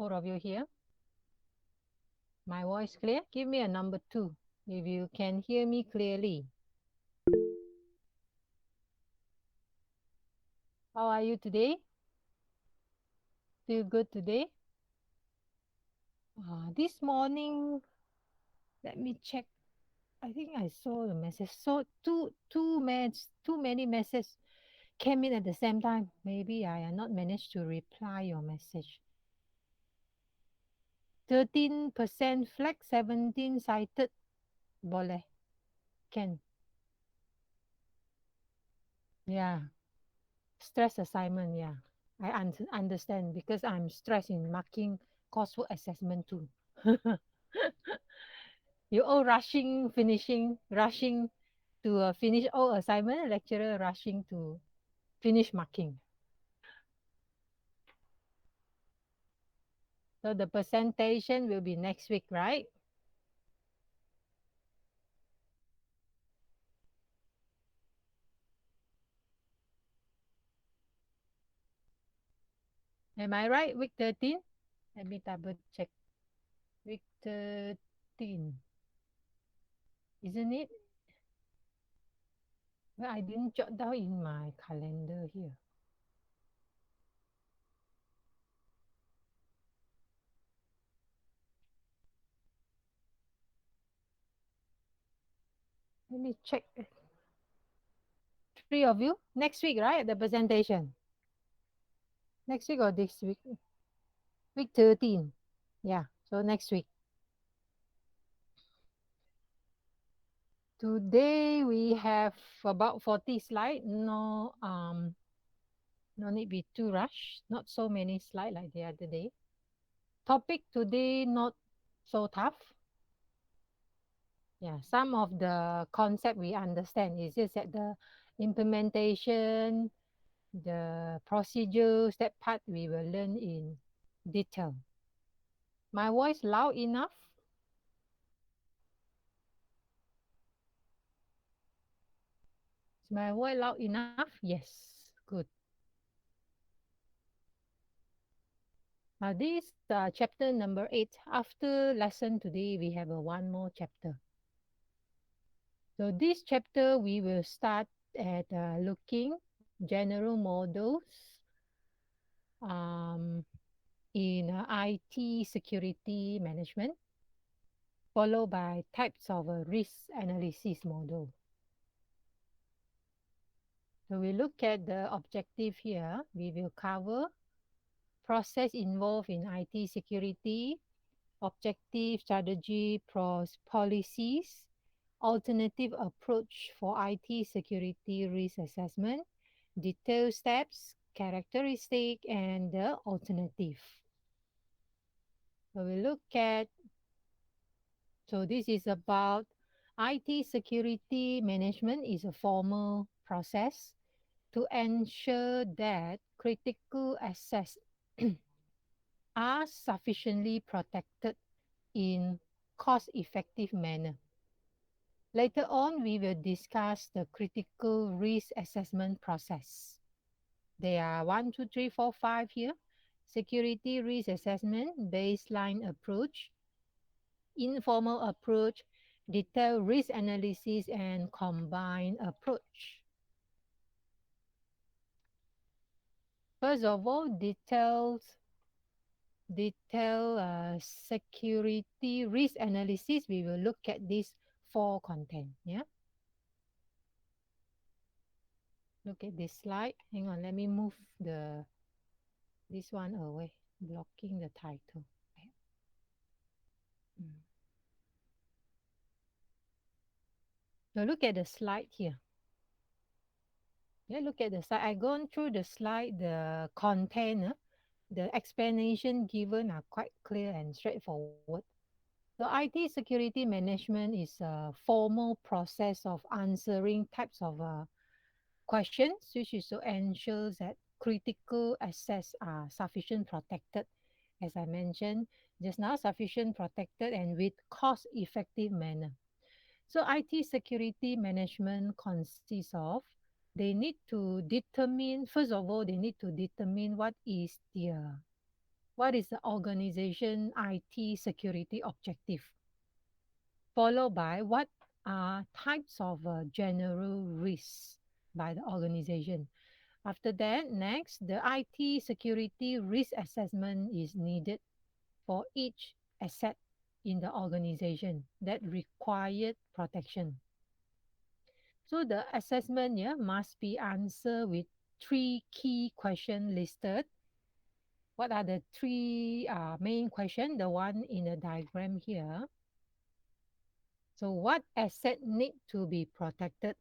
Both of you here? My voice clear? Give me a number 2 if you can hear me clearly. How are you today? Still good today? This morning, let me check. I think I saw the message. So too many messages came in at the same time. Maybe I have not managed to reply your message. 13% flag, 17 cited. Boleh. Can. Yeah. Stress assignment, yeah. I understand because I'm stressed in marking coursework assessment too. You all rushing, finishing, rushing to finish all assignment, lecturer rushing to finish marking. So the presentation will be next week, right? Am I right? Week 13? Let me double check. Week 13. Isn't it? Well, I didn't jot down in my calendar here. Let me check. 3 of you next week, right? The presentation. Next week or this week? Week 13. Yeah, so next week. Today we have about 40 slides. No need be too rush. Not so many slides like the other day. Topic today not so tough. Yeah, some of the concept we understand. It's just that the implementation, the procedures, that part we will learn in detail. My voice loud enough? Is my voice loud enough? Yes, good. This chapter number 8. After lesson today, we have one more chapter. So this chapter, we will start at looking general models um, in IT security management, followed by types of risk analysis model. So we look at the objective here. We will cover process involved in IT security, objective, strategy, policies, alternative approach for IT security risk assessment, detailed steps, characteristic, and the alternative. So we look at, so this is about IT security management is a formal process to ensure that critical assets are sufficiently protected in cost-effective manner. Later on, we will discuss the critical risk assessment process. There are 1, 2, 3, 4, 5 here. Security risk assessment, baseline approach, informal approach, detailed risk analysis, and combined approach. First of all, security risk analysis, we will look at these 4 content. Yeah. Look at this slide. Hang on, let me move this one away, blocking the title. Mm. So look at the slide here. Yeah, look at the slide. I've gone through the slide, the content, the explanation given are quite clear and straightforward. So IT security management is a formal process of answering types of questions, which is to ensure that critical assets are sufficient protected, as I mentioned just now, sufficient protected and with cost-effective manner. So IT security management consists of, they need to determine, first of all, they need to determine what is their what is the organization IT security objective, followed by what are types of general risks by the organization. After that, next, the IT security risk assessment is needed for each asset in the organization that required protection. So the assessment, yeah, must be answered with three key questions listed. What are the three main questions? The one in the diagram here. So what asset need to be protected?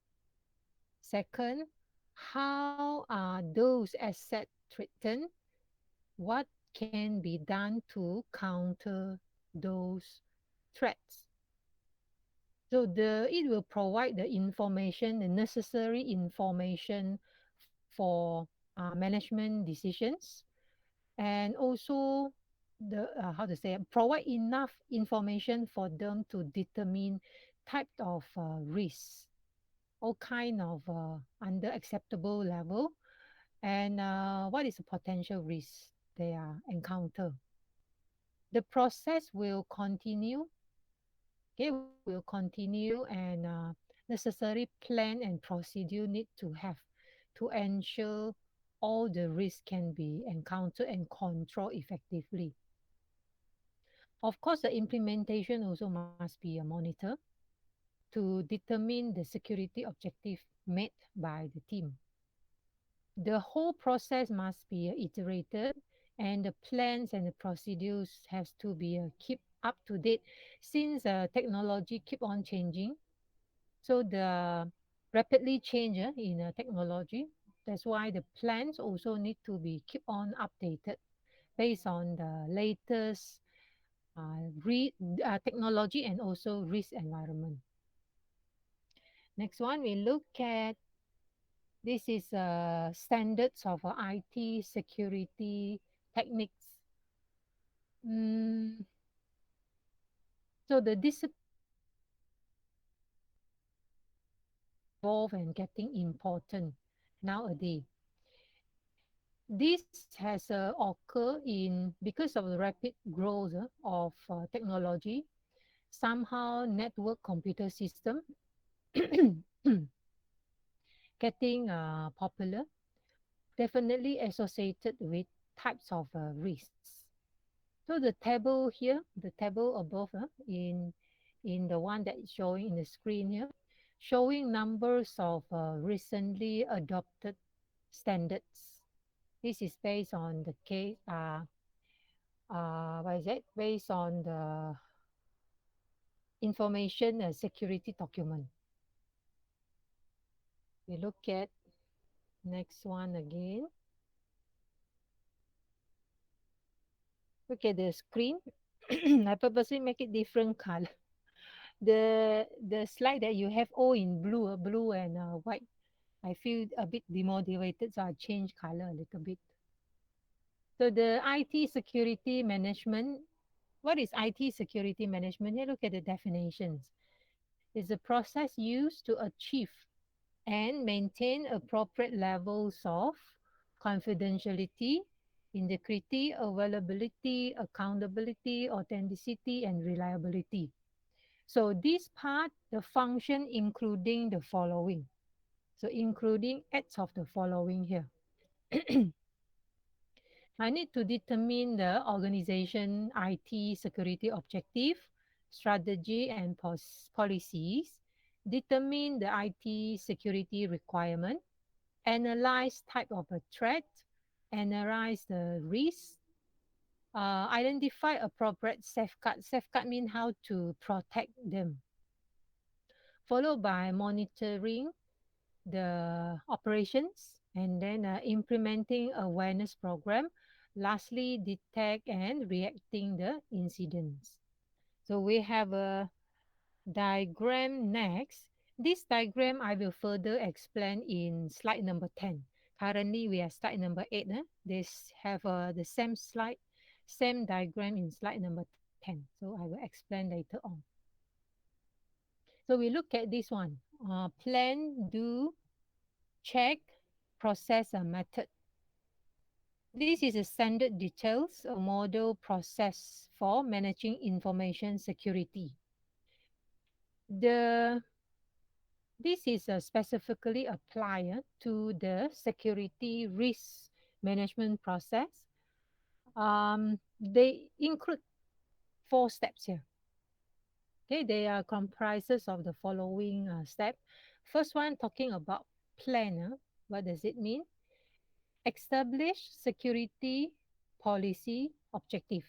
Second, how are those assets threatened? What can be done to counter those threats? So it will provide the information, the necessary information for management decisions, and also the how to say, provide enough information for them to determine type of risks, all kind of under acceptable level, and what is the potential risk they are encounter. The process will continue. Okay, will continue, and necessary plan and procedure need to have to ensure all the risks can be encountered and controlled effectively. Of course, the implementation also must be a monitor to determine the security objective met by the team. The whole process must be iterated, and the plans and the procedures has to be keep up to date since technology keep on changing. So the rapidly change in technology, that's why the plans also need to be keep on updated based on the latest technology and also risk environment. Next one, we look at this is standards of IT security techniques. Mm, so the discipline evolve and getting important nowadays. This has occurred in because of the rapid growth of technology. Somehow, network computer system getting popular, definitely associated with types of risks. So the table here, the table above, in the one that is showing in the screen here, showing numbers of recently adopted standards. This is based on the case, what is it? Based on the information security document. We look at next one again. Look at the screen. I purposely make it different color. The slide that you have all in blue, blue and white. I feel a bit demotivated, so I change color a little bit. So the IT security management, what is IT security management? You look at the definitions. It's a process used to achieve and maintain appropriate levels of confidentiality, integrity, availability, accountability, authenticity, and reliability. So this part, the function including the following. So including acts of the following here. I need to determine the organization IT security objective, strategy, and policies, determine the IT security requirement, analyze type of a threat, analyze the risk, identify appropriate safeguard. Safeguard mean how to protect them, followed by monitoring the operations, and then implementing awareness program. Lastly, detect and reacting the incidents. So we have a diagram next. This diagram I will further explain in slide number 10. Currently we are slide number 8. They have the same slide, same diagram in slide number 10. So I will explain later on. So we look at this one. Plan, do, check, process, and method. This is a standard details, a model process for managing information security. The This is specifically applied to the security risk management process. They include four steps here. Okay, they are comprises of the following step. First one talking about plan. What does it mean? Establish security policy objective.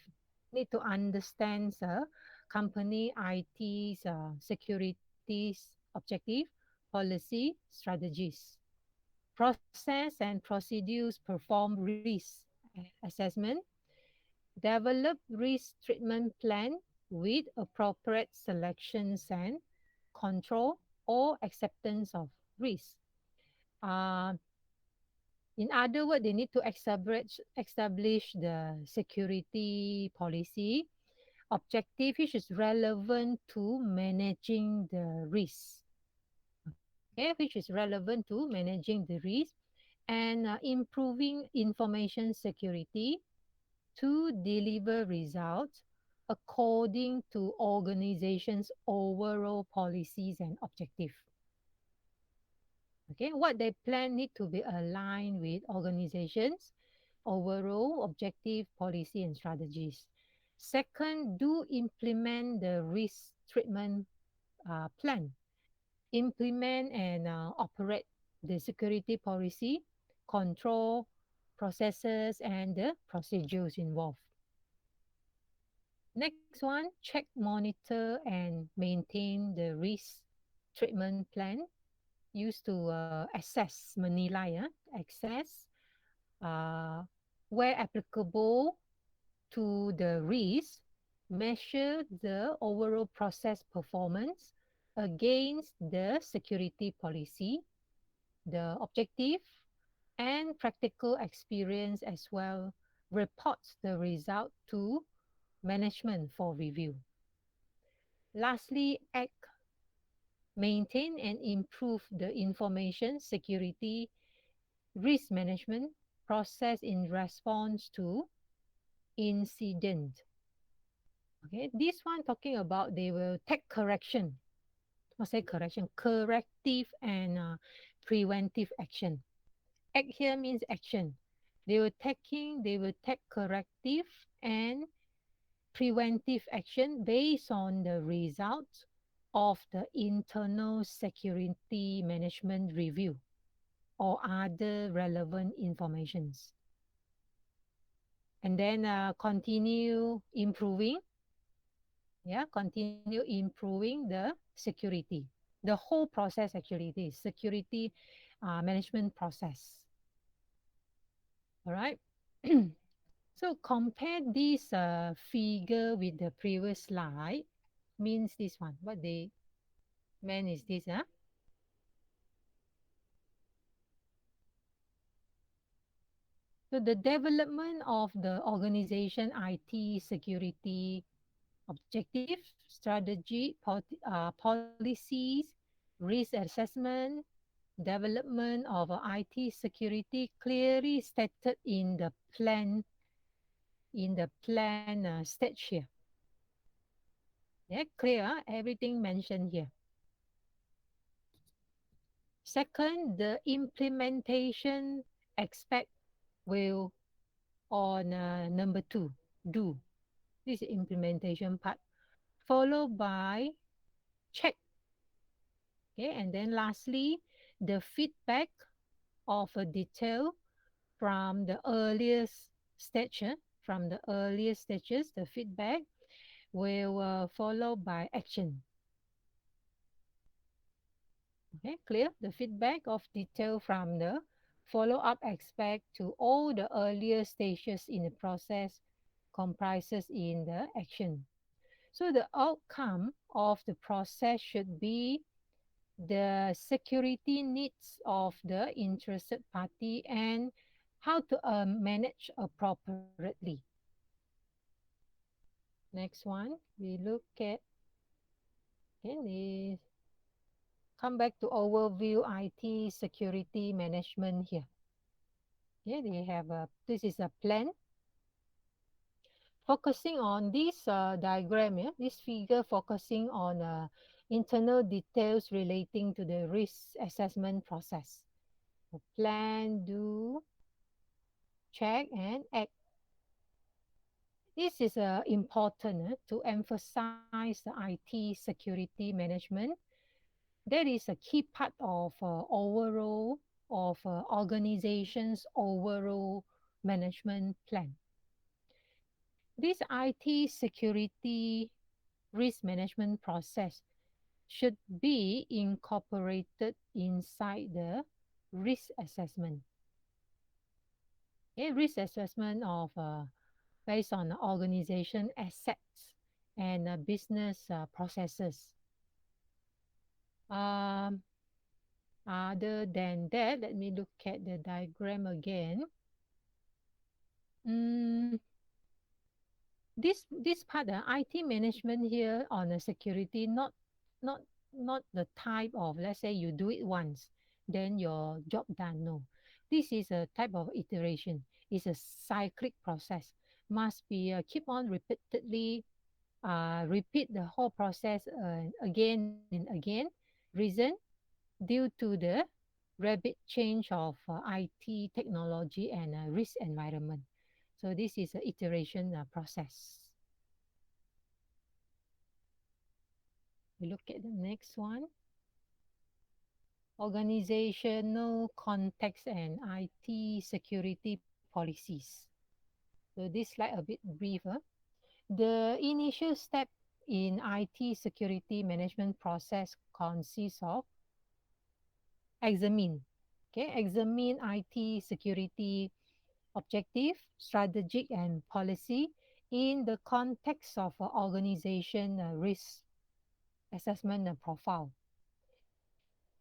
Need to understand the company IT's securities objective, policy, strategies. Process and procedures perform risk assessment, develop risk treatment plan with appropriate selections and control or acceptance of risk. Uh, in other words, they need to establish the security policy objective which is relevant to managing the risk. Okay, which is relevant to managing the risk and improving information security to deliver results according to organizations' overall policies and objective. Okay, what they plan need to be aligned with organizations' overall objective, policy, and strategies. Second, do implement the risk treatment plan. Implement and operate the security policy, control processes, and the procedures involved. Next one, check, monitor, and maintain the risk treatment plan used to assess Manila, yeah, access where applicable to the risk, measure the overall process performance against the security policy, the objective, and practical experience as well. Reports the result to management for review. Lastly, act, maintain, and improve the information security risk management process in response to incident. Okay, this one talking about they will take correction. Not say correction, corrective and preventive action. Act here means action. They will take corrective and preventive action based on the results of the internal security management review or other relevant informations. And then continue improving, yeah, continue improving the security. The whole process actually is security management process. All right. So compare this figure with the previous slide. Means this one. What they meant is this. So the development of the organization IT security objective, strategy, policies, risk assessment, development of IT security clearly stated in the plan stage here. Yeah, clear, everything mentioned here. Second, the implementation aspect will on number two, do. This is implementation part, followed by check. Okay, and then lastly, the feedback of a detail from the earliest stage, from the earliest stages, the feedback will follow by action. Okay, clear? The feedback of detail from the follow-up aspect to all the earlier stages in the process comprises in the action. So the outcome of the process should be the security needs of the interested party and how to manage appropriately. Next one, we look at, okay, we come back to overview IT security management here. Okay, they have a, this is a plan. Focusing on this diagram, yeah, this figure focusing on internal details relating to the risk assessment process. So plan, do, check, and act. This is important to emphasize the IT security management. That is a key part of overall of organization's overall management plan. This IT security risk management process should be incorporated inside the risk assessment. A risk assessment of based on organization assets and business processes. Um, Other than that, let me look at the diagram again. Mm, this part, the IT management here on the security, not not the type of, let's say you do it once, then your job done. No, this is a type of iteration. It's a cyclic process. Must be keep on repeatedly repeat the whole process again and again. Reason due to the rapid change of IT technology and risk environment. So this is an iteration process. We look at the next one. Organizational context and IT security policies. So this slide a bit briefer. The initial step in IT security management process consists of examine. Okay, examine IT security objective, strategic, and policy in the context of organization risk assessment and profile.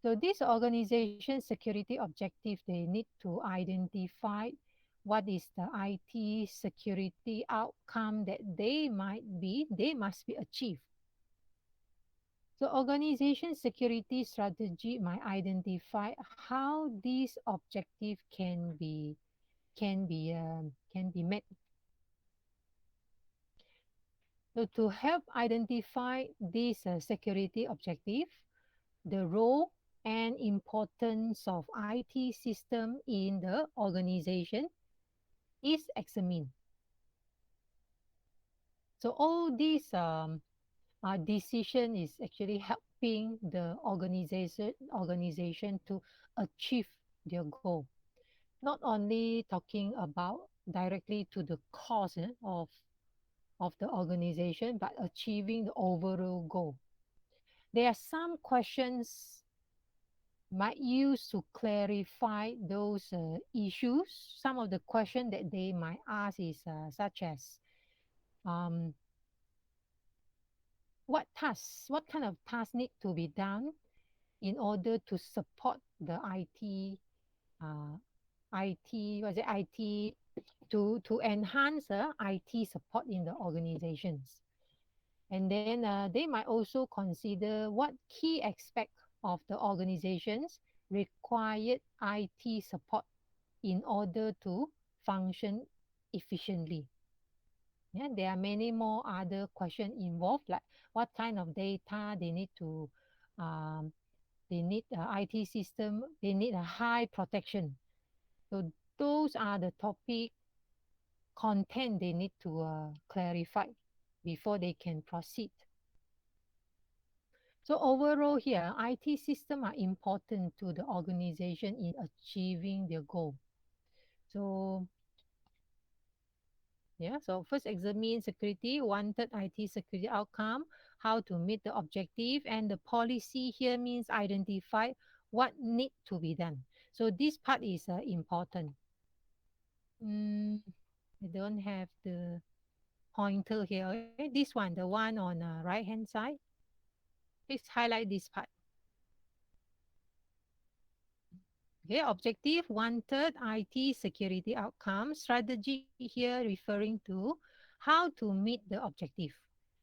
So this organization security objective, they need to identify what is the IT security outcome that they must be achieved. So organization security strategy might identify how this objective can be met. So to help identify this security objective, the role and importance of IT system in the organization is examined. So all these decision is actually helping the organization to achieve their goal. Not only talking about directly to the cause of the organization, but achieving the overall goal. There are some questions might use to clarify those issues. Some of the questions that they might ask is such as um, what kind of tasks need to be done in order to support the IT to enhance IT support in the organizations. And then they might also consider what key aspect of the organizations required IT support in order to function efficiently. Yeah, there are many more other questions involved, like what kind of data um, they need IT system, they need a high protection. So those are the topic content they need to clarify before they can proceed. So overall here, IT systems are important to the organization in achieving their goal. So yeah, so first examine security, wanted IT security outcome, how to meet the objective, and the policy here means identify what need to be done. So this part is important. I don't have the pointer here. Okay? This one, the one on right hand side. Please highlight this part. Okay, objective, wanted IT security outcome, strategy here referring to how to meet the objective,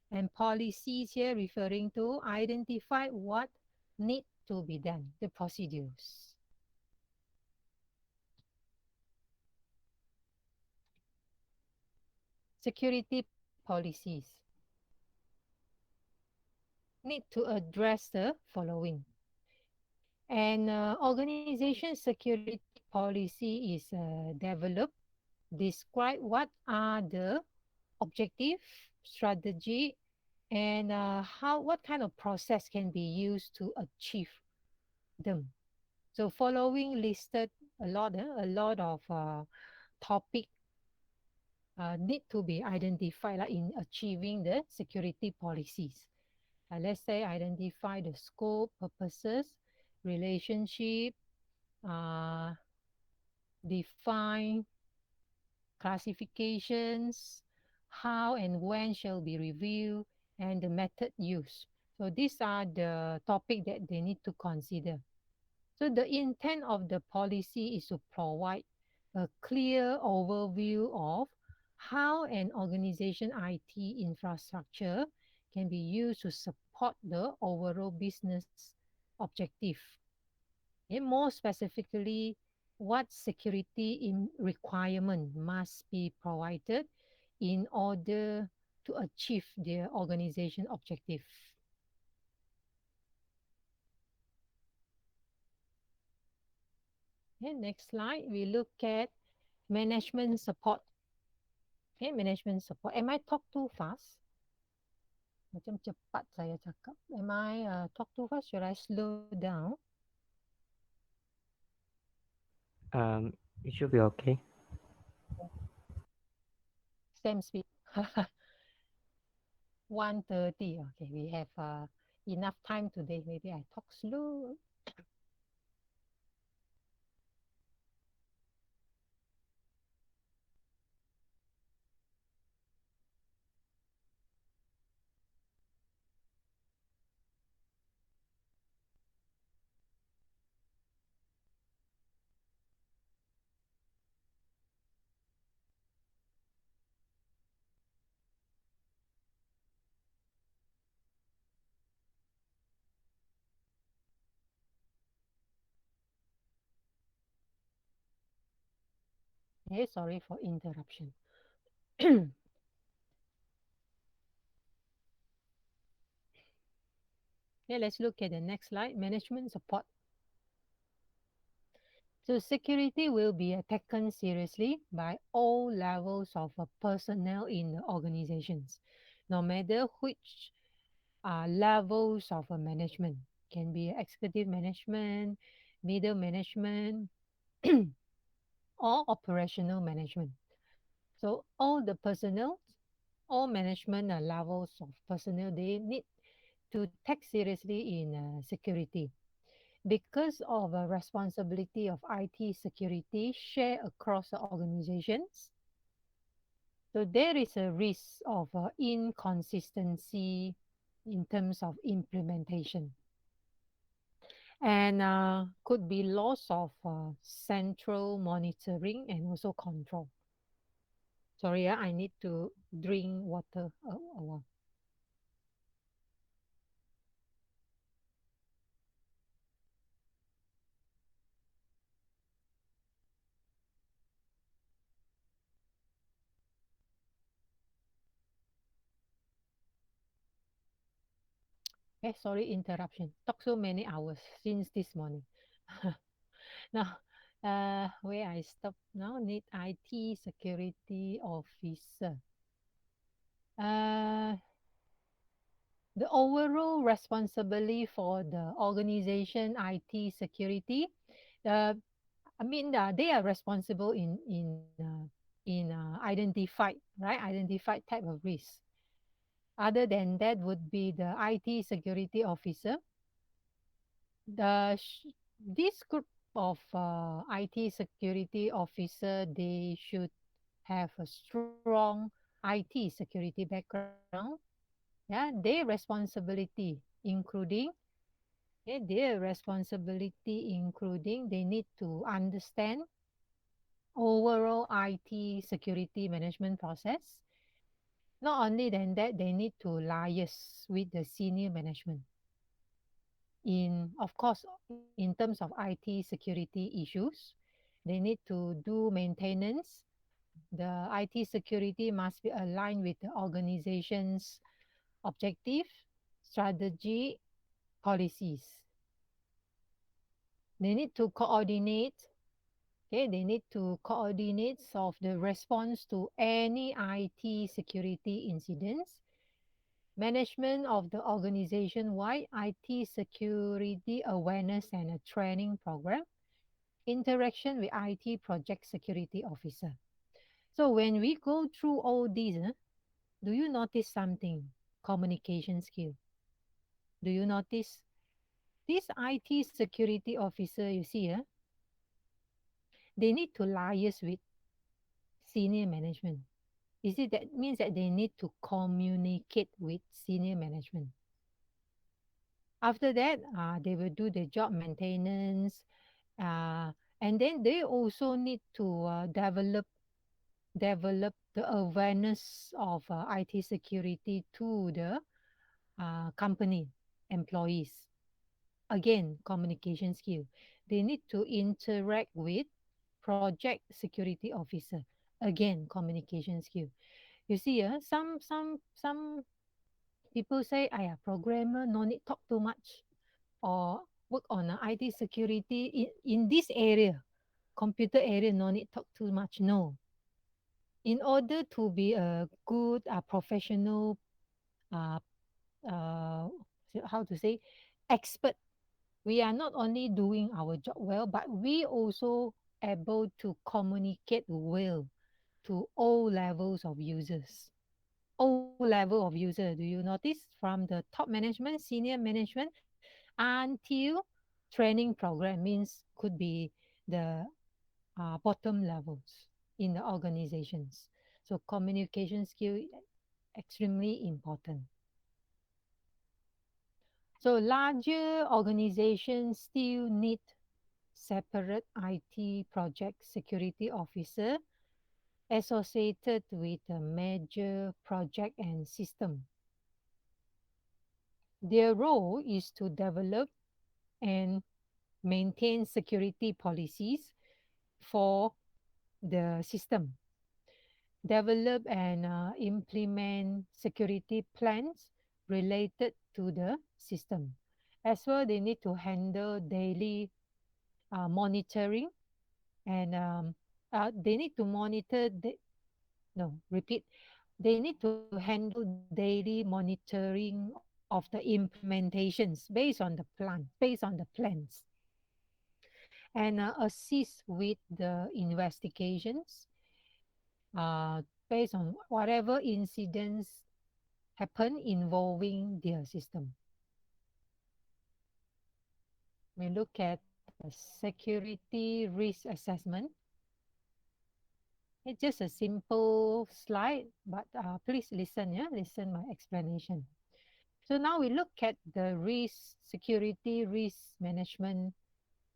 and policies here referring to identify what need to be done, the procedures. security policies need to address the following. And organization security policy is developed, describe what are the objective, strategy, and how what kind of process can be used to achieve them. So following listed a lot of topic need to be identified like in achieving the security policies. Let's say identify the scope, purposes, relationship, uh, define classifications, how and when shall be reviewed, and the method used. So these are the topic that they need to consider. So the intent of the policy is to provide a clear overview of how an organization IT infrastructure can be used to support the overall business objective. And more specifically, what security requirement must be provided in order to achieve the organization objective. Okay, next slide, we look at management support. Okay, management support. Am I talk too fast? Macam cepat saya cakap. Am I talk too fast? Should I slow down? It should be okay. Same speed. 1:30. Okay, we have enough time today. Maybe I talk slow. Okay, sorry for interruption. Okay, let's look at the next slide. Management support. So security will be taken seriously by all levels of personnel in the organizations, no matter which levels of management. Can be executive management, middle management, or operational management. So all the personnel, all management levels of personnel, they need to take seriously in security because of a responsibility of IT security share across the organizations. So there is a risk of inconsistency in terms of implementation and could be loss of central monitoring and also control. Sorry, I need to drink water a while. Sorry, interruption. Talk so many hours since this morning. Now, where I stop now, need IT security officer. Uh, the overall responsibility for the organization IT security, uh, I mean, they are responsible in identified right identified type of risk. Other than that, would be the IT security officer. The this group of IT security officer, they should have a strong IT security background. Yeah, their responsibility including their responsibility including they need to understand overall IT security management process. Not only than that, they need to liaise with the senior management in, of course, in terms of IT security issues. They need to do maintenance The IT security must be aligned with the organization's objective, strategy, policies. They need to coordinate. Okay, they need to coordinate of the response to any IT security incidents, management of the organization-wide IT security awareness and a training program, interaction with IT project security officer. So when we go through all these, do you notice something? Communication skill. Do you notice this IT security officer you see, they need to liaise with senior management. Is it that means that they need to communicate with senior management? After that, they will do the job maintenance, and then they also need to develop the awareness of IT security to the company employees. Again, communication skill. They need to interact with project security officer. Again, communication skill. You see, some people say, "Aya, programmer no need talk too much," or work on IT security in this area, computer area, no need talk too much. No, in order to be a good professional, uh, uh, how to say, expert, we are not only doing our job well, but we also able to communicate well to all levels of users. All level of user. Do you notice from the top management, senior management, until training program means could be the bottom levels in the organizations. So communication skill extremely important. So larger organizations still need separate IT project security officer associated with a major project and system. Their role is to develop and maintain security policies for the system, develop and implement security plans related to the system. As well, they need to handle daily monitoring and they need to monitor the, no, repeat. They need to handle daily monitoring of the implementations based on the plans, and assist with the investigations uh, based on whatever incidents happen involving their system. We look at security risk assessment. It's just a simple slide, but please listen, yeah, listen my explanation. So now we look at the risk, security risk management.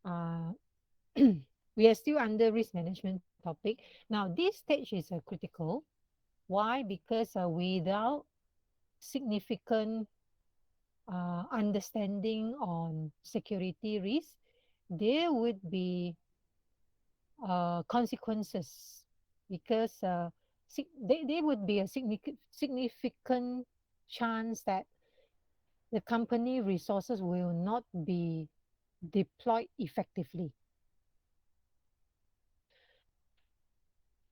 Uh, we are still under risk management topic. Now, this stage is critical. Why? Because without significant understanding on security risk, there would be consequences because there would be a significant chance that the company resources will not be deployed effectively.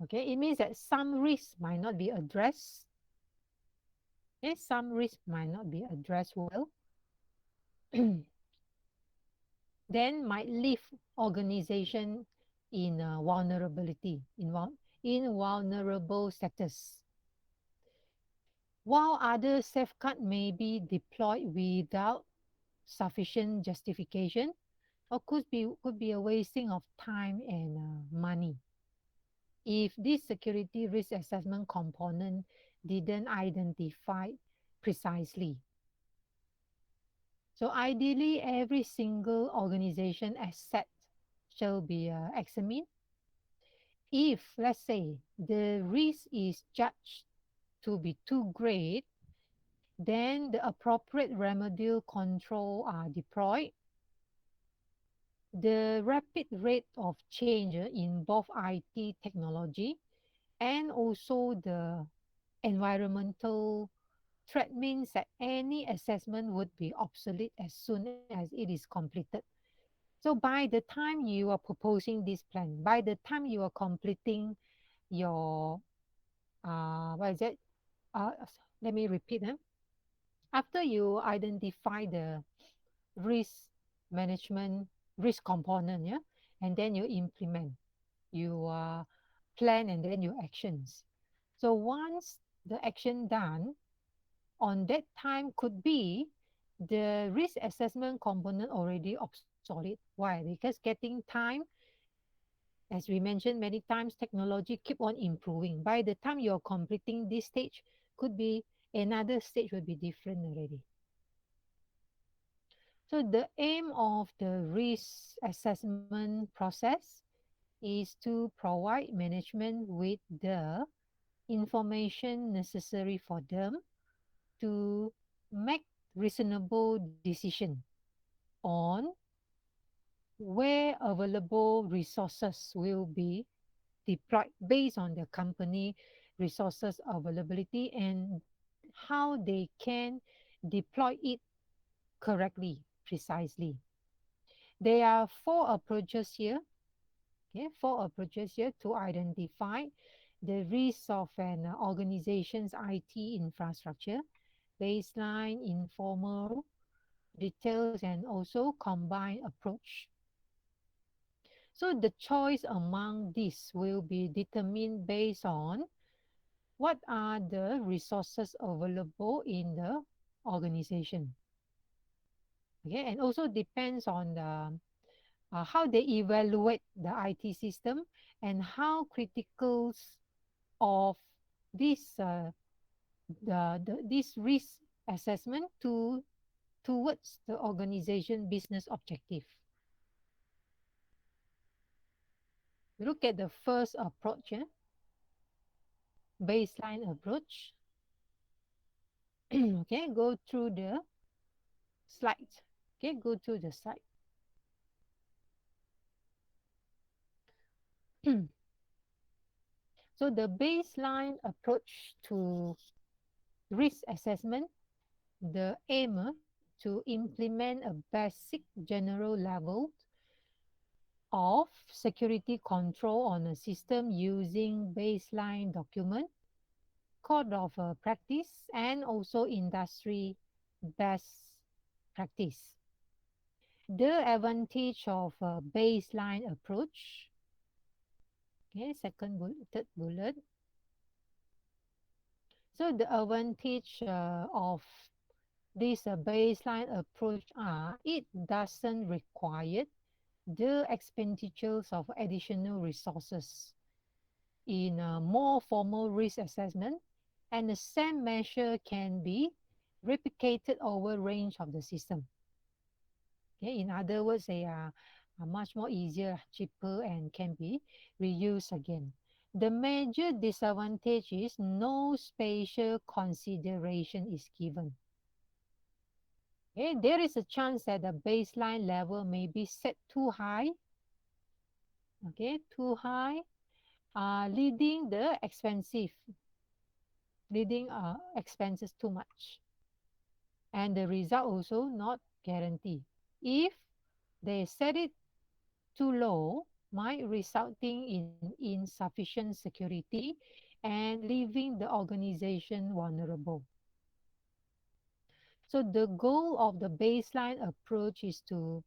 Okay, it means that some risks might not be addressed. Okay, some risks might not be addressed well, then might leave organization in vulnerability, in vulnerable status. While other safeguard may be deployed without sufficient justification, or could be a wasting of time and money if this security risk assessment component didn't identify precisely. So ideally, every single organization asset shall be examined. If, let's say, the risk is judged to be too great, then the appropriate remedial control are deployed. The rapid rate of change in both IT technology and also the environmental threat means that any assessment would be obsolete as soon as it is completed. So by the time you are proposing this plan, by the time you are completing your what is it? Let me repeat. After you identify the risk management risk component, yeah, and then you implement your plan and then your actions. So once the action done on that time could be the risk assessment component already obsolete. Why? Because getting time, as we mentioned many times, technology keep on improving. By the time you're completing this stage, could be another stage will be different already. So the aim of the risk assessment process is to provide management with the information necessary for them to make reasonable decision on where available resources will be deployed based on the company resources availability and how they can deploy it correctly, precisely. There are four approaches here. Okay, four approaches here to identify the risks of an organization's IT infrastructure: baseline, informal, details, and also combined approach. So the choice among these will be determined based on what are the resources available in the organization. Okay, and also depends on the how they evaluate the IT system and how critical of this this risk assessment towards the organization business objective. Look at the first approach, baseline approach. Okay, go through the slide. Okay, go through the slide. So the baseline approach to risk assessment, the aim to implement a basic general level of security control on a system using baseline document, code of practice, and also industry best practice. The advantage of a baseline approach, okay, third bullet. So the advantage of this baseline approach are it doesn't require the expenditures of additional resources in a more formal risk assessment, and the same measure can be replicated over range of the system. Okay, in other words, are much more easier, cheaper, and can be reused again. The major disadvantage is no spatial consideration is given. Okay, there is a chance that the baseline level may be set too high, okay, too high, leading the leading expenses too much, and the result also not guaranteed. If they set it too low, might resulting in insufficient security and leaving the organization vulnerable. So the goal of the baseline approach is to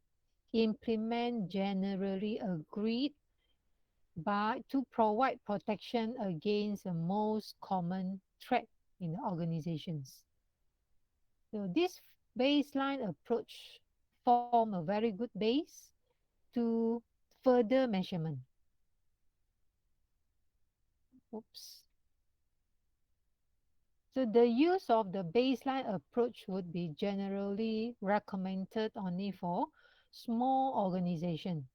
implement generally agreed by to provide protection against the most common threat in the organizations. So this baseline approach form a very good base to further measurement. Oops. So the use of the baseline approach would be generally recommended only for small organization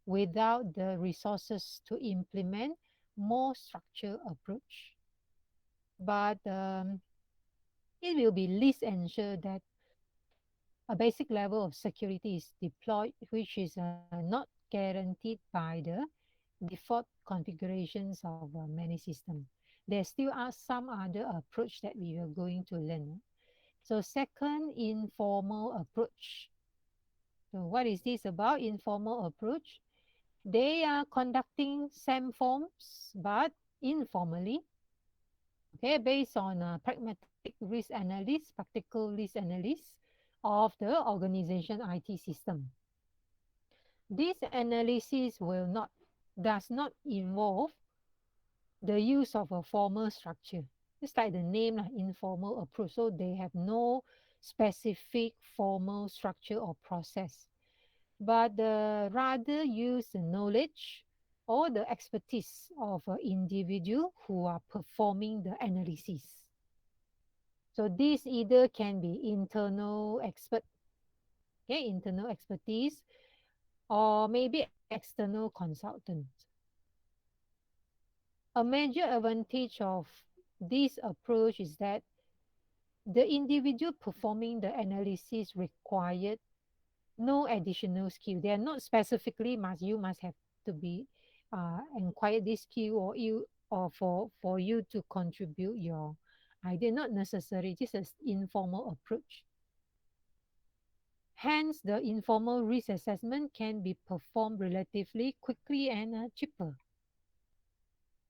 without the resources to implement more structured approach. But it will be least ensure that a basic level of security is deployed, which is not guaranteed by the default configurations of many systems. There still are some other approach that we are going to learn. So second, informal approach. So what is this about informal approach? They are conducting SAM forms, but informally, okay, based on pragmatic risk analysis, practical risk analysis of the organization IT system. This analysis does not involve the use of a formal structure. It's like the name, like informal approach. So they have no specific formal structure or process, but rather use the knowledge or the expertise of an individual who are performing the analysis. So this either can be internal expert, okay, internal expertise, or maybe external consultant. A major advantage of this approach is that the individual performing the analysis required no additional skill. They are not specifically must have to be acquire this skill or for you to contribute your idea. Not necessary. This is informal approach. Hence, the informal risk assessment can be performed relatively quickly and cheaper.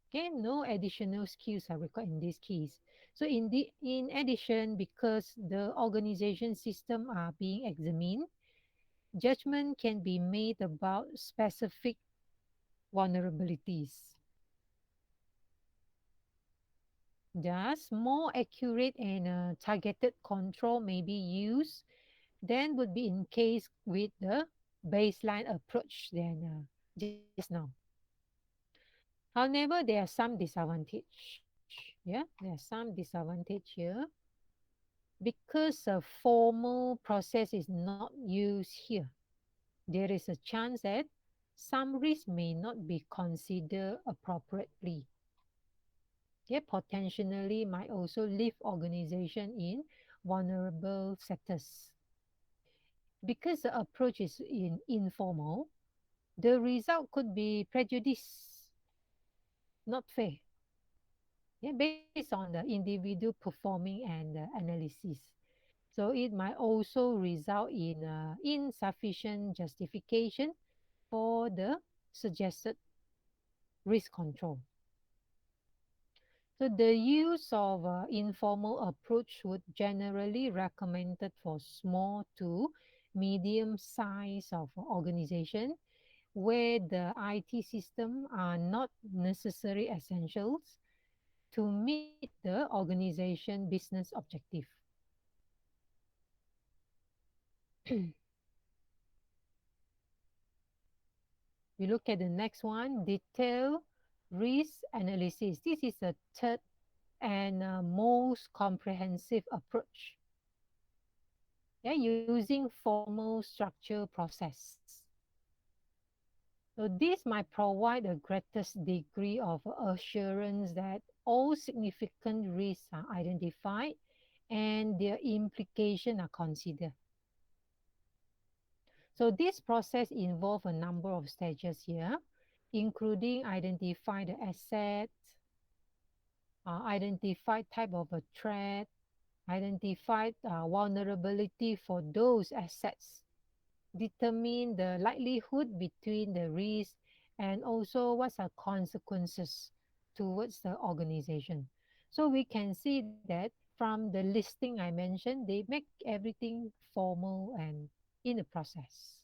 Okay, no additional skills are required in this case. So in addition, because the organization system are being examined, judgment can be made about specific vulnerabilities. Thus, more accurate and targeted control may be used than would be in case with the baseline approach than just now. However, there are some disadvantage. Yeah, there are some disadvantage here because a formal process is not used here. There is a chance that some risk may not be considered appropriately. They potentially might also leave organization in vulnerable sectors. Because the approach is informal, the result could be prejudice, not fair. Yeah, based on the individual performing and analysis. So it might also result in insufficient justification for the suggested risk control. So the use of informal approach would generally recommended for small to medium size of organization where the IT system are not necessary essentials to meet the organization business objective. We look at the next one, detailed risk analysis. This is the third and most comprehensive approach. Yeah, using formal structure process. So this might provide a greatest degree of assurance that all significant risks are identified and their implications are considered. So this process involves a number of stages here, including identify the asset, identify type of a threat, identify vulnerability for those assets, determine the likelihood between the risk, and also what's the consequences towards the organization. So we can see that from the listing I mentioned, they make everything formal and in the process.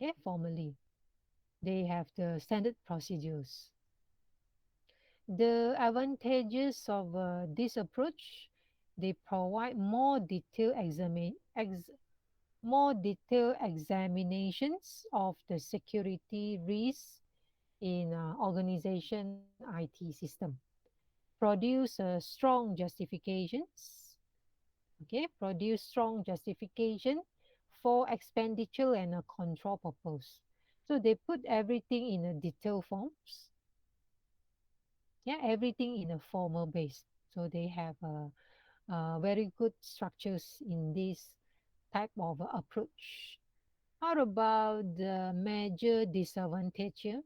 Yeah, formally. They have the standard procedures. The advantages of this approach, they provide more detailed examinations of the security risks in organization IT system, produce strong justifications, okay, produce strong justification for expenditure and a control purpose. So they put everything in a detailed forms, yeah, everything in a formal base. So they have very good structures in this type of approach. How about the major disadvantage here?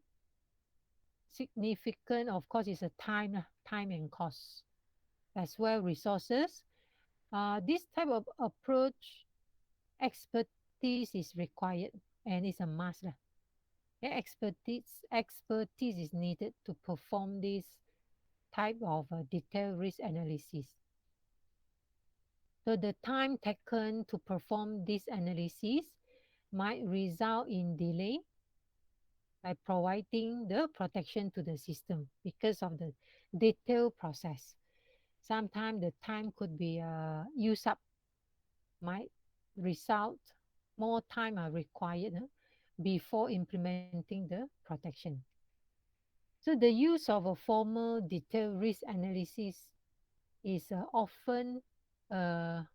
significant, of course, is a time and cost, as well resources. This type of approach, expertise is required and it's a must. Yeah, expertise is needed to perform this type of detailed risk analysis. So the time taken to perform this analysis might result in delay by providing the protection to the system because of the detailed process. Sometimes the time could be used up, might result more time are required before implementing the protection. So the use of a formal detailed risk analysis is often a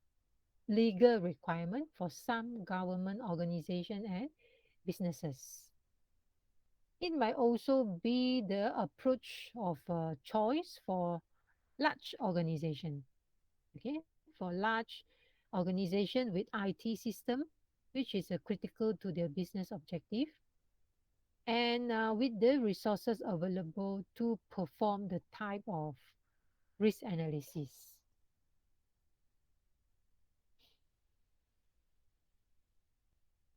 legal requirement for some government organization and businesses. It might also be the approach of choice for large organization. Okay, for large organization with IT system, which is critical to their business objective, and with the resources available to perform the type of risk analysis.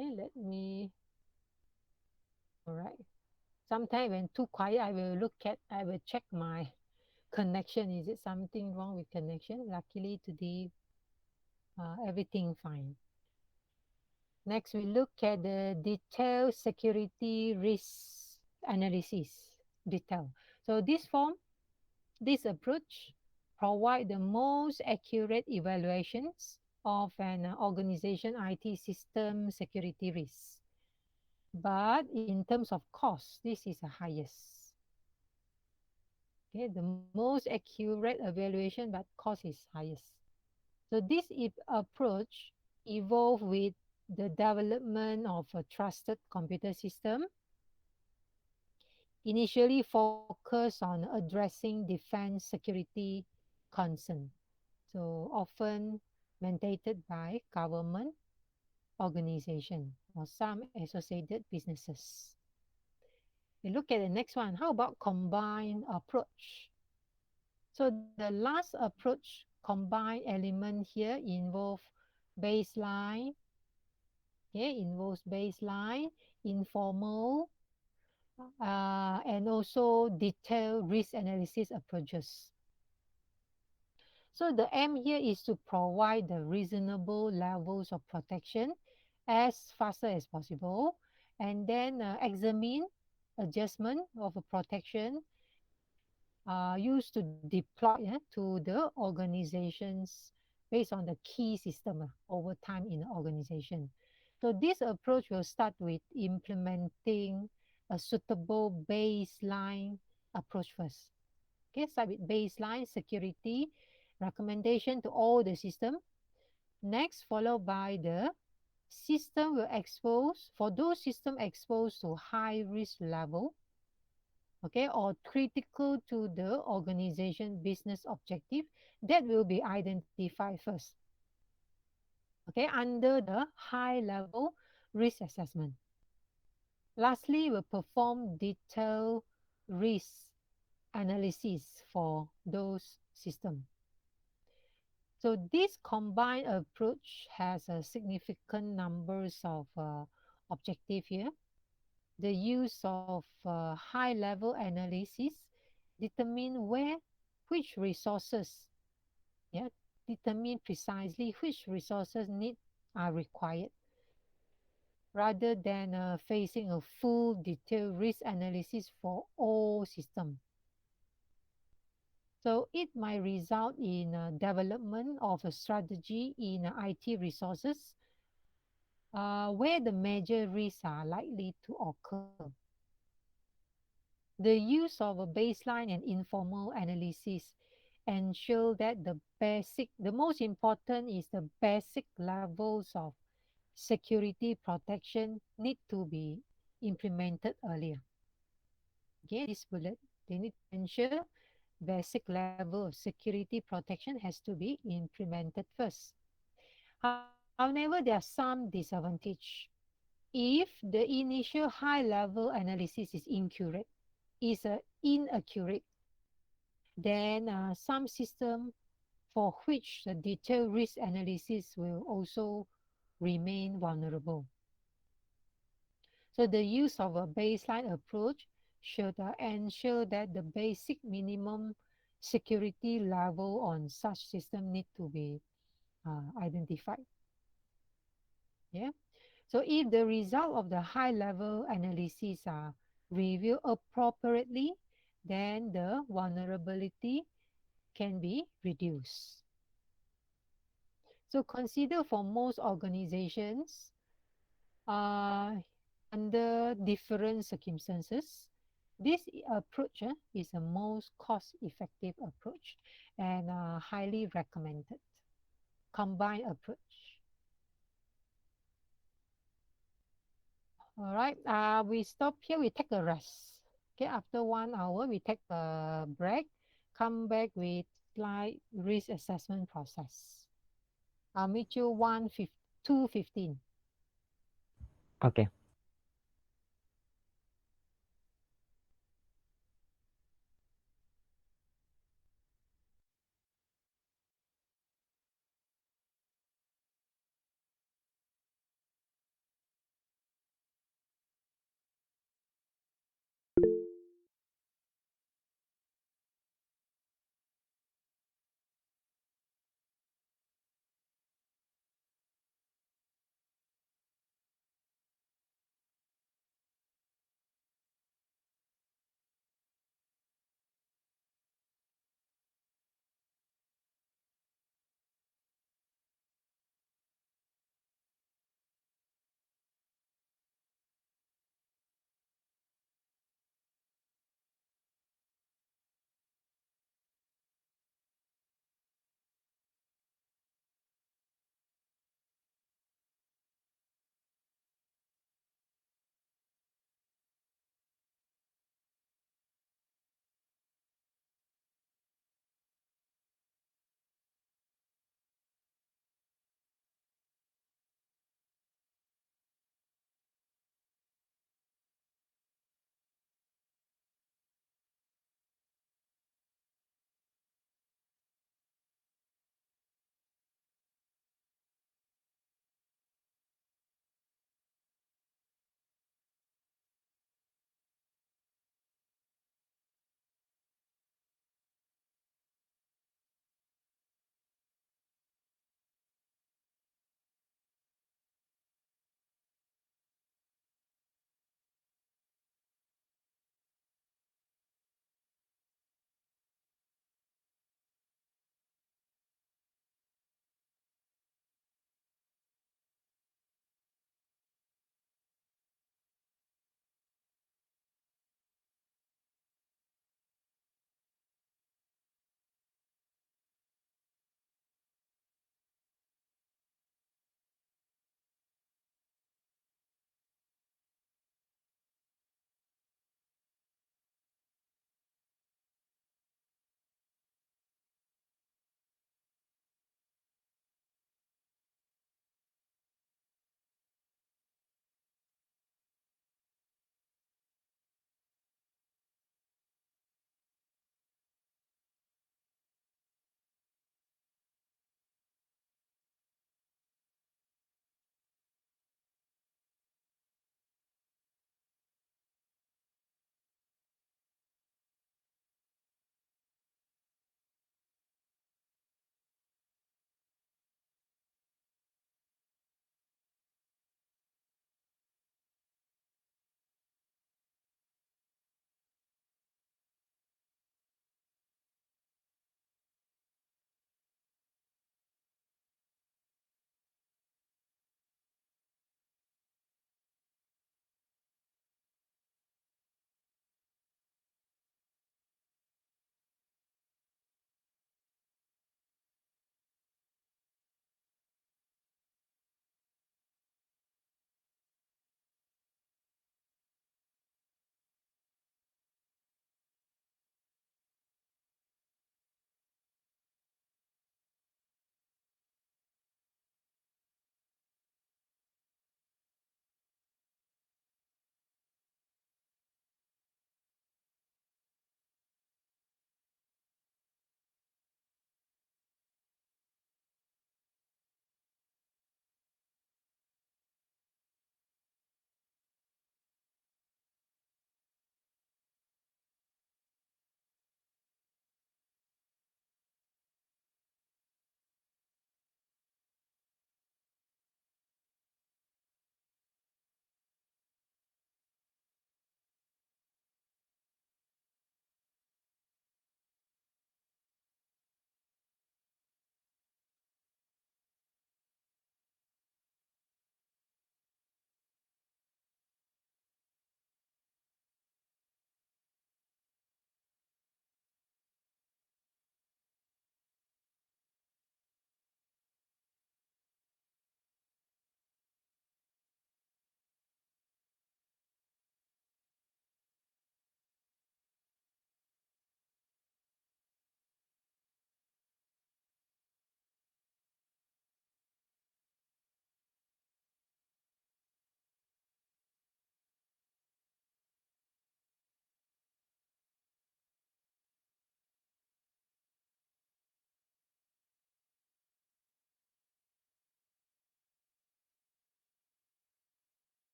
Okay, let me. All right. Sometimes when too quiet, I will check my connection. Is it something wrong with connection? Luckily today, everything fine. Next, we look at the detailed security risk analysis detail. So this approach provide the most accurate evaluations of an organization IT system security risk. But in terms of cost, this is the highest. Okay, the most accurate evaluation, but cost is highest. So this approach evolved with the development of a trusted computer system, initially focused on addressing defense security concern. So often mandated by government organization or some associated businesses. We look at the next one. How about combined approach? So the last approach, combined element here involve baseline, okay, involves baseline, informal, and also detailed risk analysis approaches. So the aim here is to provide the reasonable levels of protection as faster as possible, and then examine adjustment of a protection used to deploy to the organizations based on the key system over time in the organization. So this approach will start with implementing a suitable baseline approach first. Okay, start with baseline security recommendation to all the system. Next, followed by the system will expose, for those system exposed to high risk level, okay, or critical to the organization business objective, that will be identified first, okay, under the high level risk assessment. Lastly, we'll perform detailed risk analysis for those systems. So this combined approach has a significant numbers of objective here. The use of high level analysis determine which resources, yeah, determine precisely which resources are required, rather than facing a full detailed risk analysis for all systems. So it might result in development of a strategy in IT resources where the major risks are likely to occur. The use of a baseline and informal analysis ensure that the most important is the basic levels of security protection need to be implemented earlier. Okay, this bullet, they need to ensure basic level of security protection has to be implemented first. However, there are some disadvantage. If the initial high level analysis is inaccurate, is inaccurate, then some system for which the detailed risk analysis will also remain vulnerable. So the use of a baseline approach should ensure that the basic minimum security level on such system need to be identified. Yeah. So if the result of the high level analysis are reviewed appropriately, then the vulnerability can be reduced. So consider for most organizations, uh, under different circumstances, this approach is the most cost-effective approach and highly recommended combined approach. All right, we stop here. We take a rest. Okay, after 1 hour, we take a break. Come back with slide risk assessment process. I'll meet you 2:15. Okay.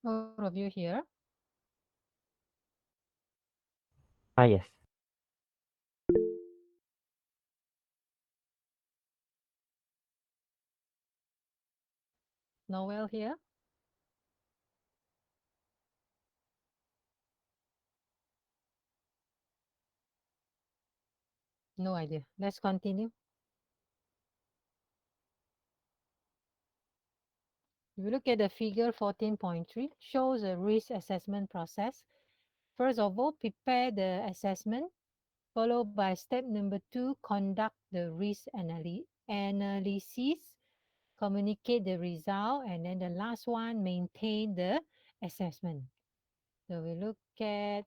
All of you here? Yes. Noel here? No idea. Let's continue. If you look at the figure 14.3, shows a risk assessment process. First of all, prepare the assessment, followed by step number two, conduct the risk analysis, communicate the result, and then the last one, maintain the assessment. So we look at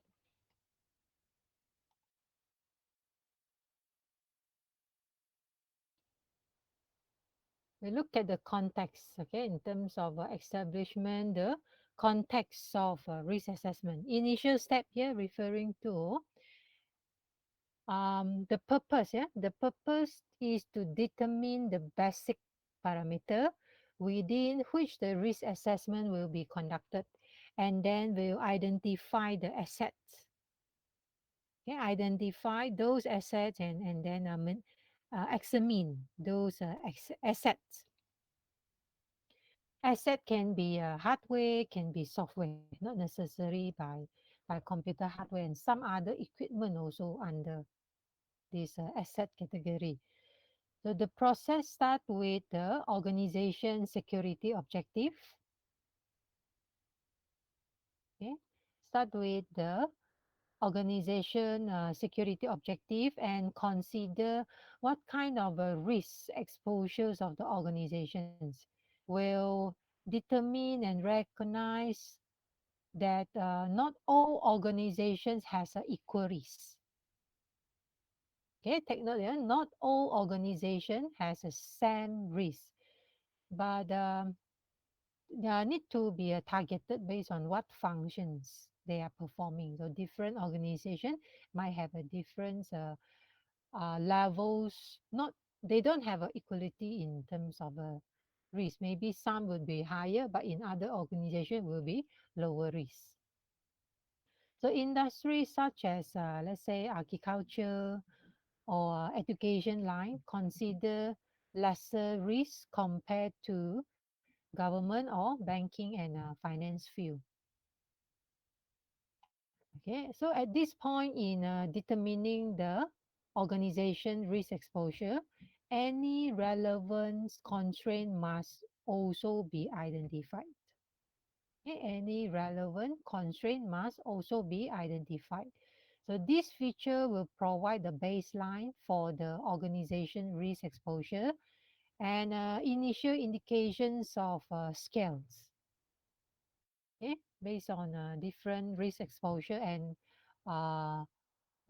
the context, okay, in terms of establishment, the context of risk assessment. Initial step here referring to the purpose, yeah, the purpose is to determine the basic parameter within which the risk assessment will be conducted, and then we'll identify the assets. Okay, identify those assets and then examine those assets. Asset can be hardware, can be software, not necessary by computer hardware, and some other equipment also under this asset category. So the process start with the organization security objective. Okay, start with the organization security objective and consider what kind of risk exposures of the organizations will determine and recognize that not all organizations has a equal risk. Okay, take note, yeah? Not all organization has a same risk, but there need to be targeted based on what functions they are performing. So different organization might have a different levels. Not they don't have a equality in terms of risk. Maybe some would be higher, but in other organization will be lower risk. So industries such as let's say agriculture or education line consider lesser risk compared to government or banking and finance field. Okay, so at this point in determining the organization risk exposure, any relevant constraint must also be identified. Okay, any relevant constraint must also be identified. So this feature will provide the baseline for the organization risk exposure and initial indications of scales. Okay, based on different risk exposure and uh,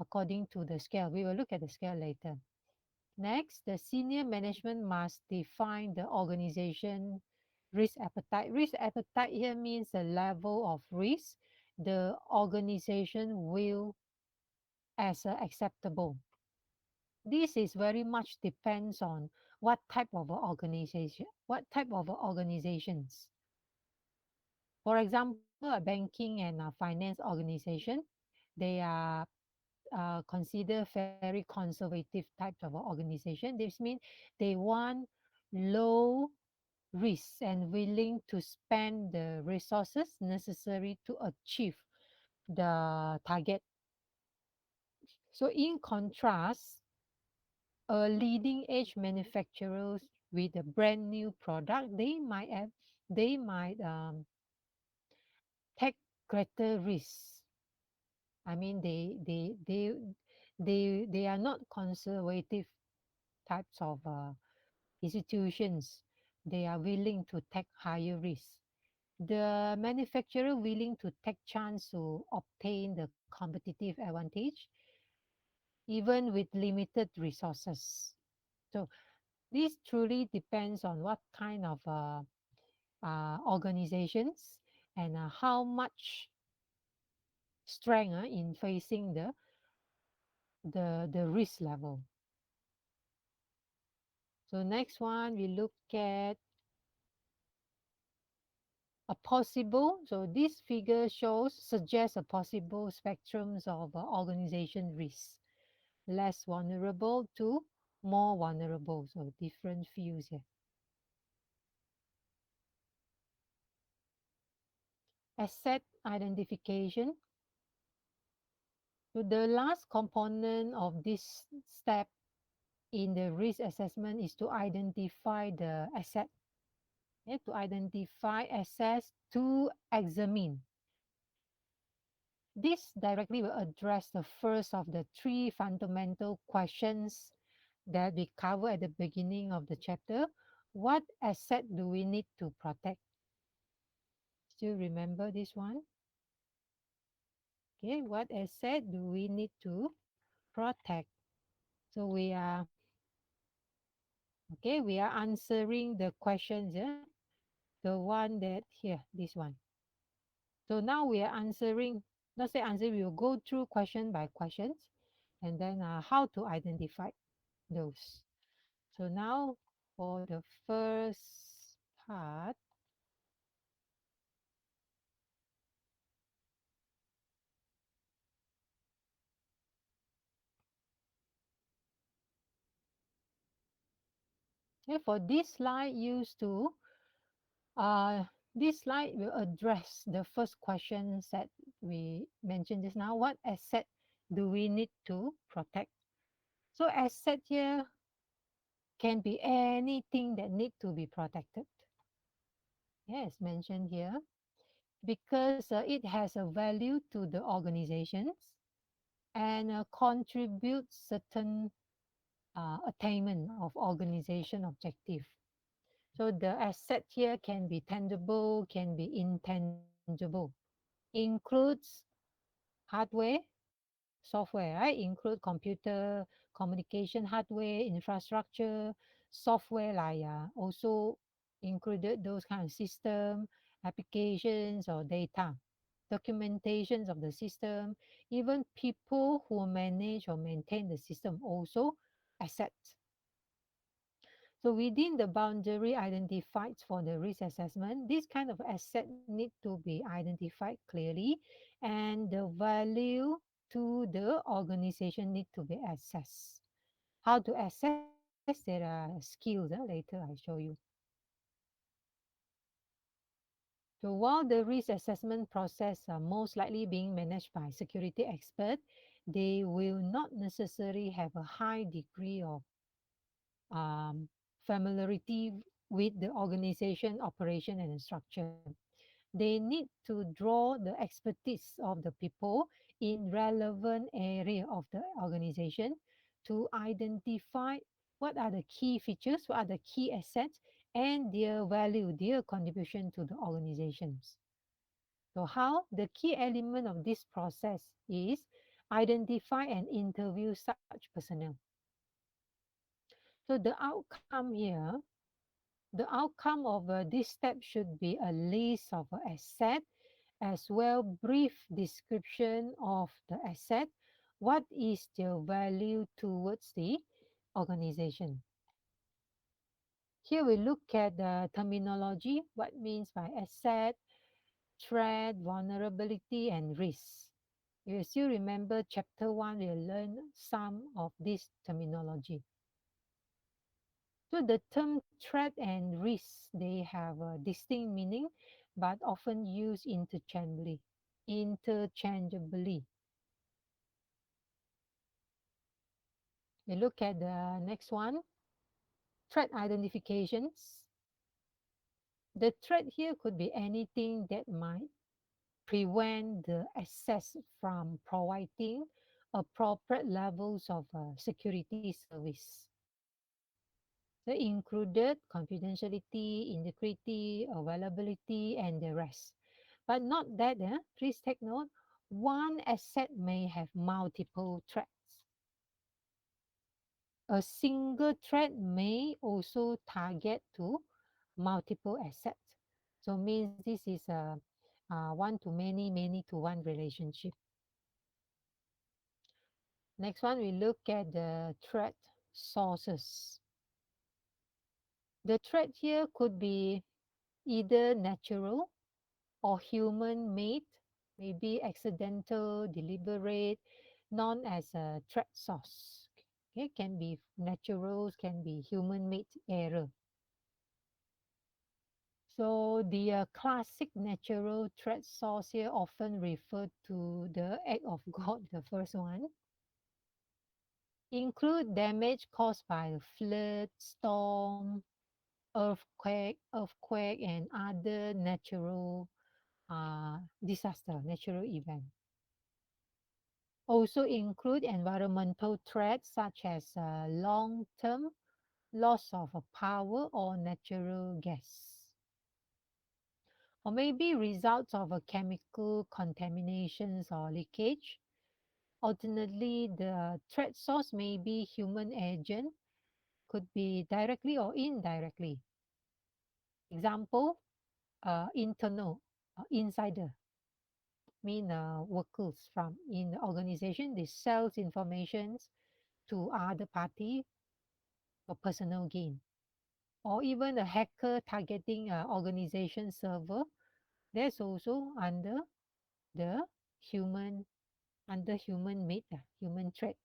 according to the scale. We will look at the scale later. Next, the senior management must define the organization risk appetite. Risk appetite here means the level of risk the organization will as acceptable. This is very much depends on what type of organizations. For example, a banking and a finance organization, they are consider very conservative types of organization. This means they want low risk and willing to spend the resources necessary to achieve the target. So in contrast, a leading edge manufacturers with a brand new product, they might take greater risks. I mean, they are not conservative types of institutions. They are willing to take higher risks. The manufacturer willing to take chance to obtain the competitive advantage, even with limited resources. So this truly depends on what kind of organizations and how much strength in facing the risk level. So next one, we look at A possible, so this figure suggests a possible spectrums of organization risks, less vulnerable to more vulnerable, so different views here. Asset identification. So the last component of this step in the risk assessment is to identify the asset. Yeah, to identify assets to examine. This directly will address the first of the three fundamental questions that we cover at the beginning of the chapter. What asset do we need to protect? Still remember this one? Okay, what asset do we need to protect? So we are answering the questions, yeah? The one that here, this one. So now we are answering, not say answer, we will go through question by questions and then how to identify those. So now for the first part, okay, for this slide used to, uh, this slide will address the first questions that we mentioned just now. What asset do we need to protect? So asset here can be anything that need to be protected. Yes, mentioned here because it has a value to the organizations and contributes certain attainment of organization objective. So the asset here can be tangible, can be intangible, includes hardware, software, right? Include computer, communication hardware, infrastructure, software like also included those kind of system, applications or data, documentations of the system, even people who manage or maintain the system also assets. So within the boundary identified for the risk assessment, this kind of asset need to be identified clearly and the value to the organization need to be assessed. How to assess? There are skills. Later I show you. So while the risk assessment process are most likely being managed by security experts, they will not necessarily have a high degree of um, familiarity with the organization, operation, and structure. They need to draw the expertise of the people in relevant area of the organization to identify what are the key features, what are the key assets, and their value, their contribution to the organizations. So how? The key element of this process is identify and interview such personnel. So the outcome of this step should be a list of assets as well brief description of the asset. What is their value towards the organization? Here we look at the terminology, what means by asset, threat, vulnerability, and risk. You still remember chapter 1, we learned some of this terminology. So the term threat and risk, they have a distinct meaning, but often used interchangeably. Interchangeably. We look at the next one, threat identifications. The threat here could be anything that might prevent the access from providing appropriate levels of security service. They included confidentiality, integrity, availability, and the rest. But not that, please take note, one asset may have multiple threats. A single threat may also target to multiple assets. So means this is a one to many, many to one relationship. Next one, we look at the threat sources. The threat here could be either natural, or human made, maybe accidental, deliberate, known as a threat source. Okay, can be natural, can be human made error. So the classic natural threat source here often refer to the act of God, the first one, include damage caused by a flood, storm, earthquake, and other natural disaster, natural event. Also include environmental threats such as long-term loss of power or natural gas, or maybe results of a chemical contaminations or leakage. Alternately, the threat source may be human agent, could be directly or indirectly. Example, internal, insider, mean workers from in the organization, they sells informations to other party for personal gain. Or even a hacker targeting organization server, that's also the human human made human threat.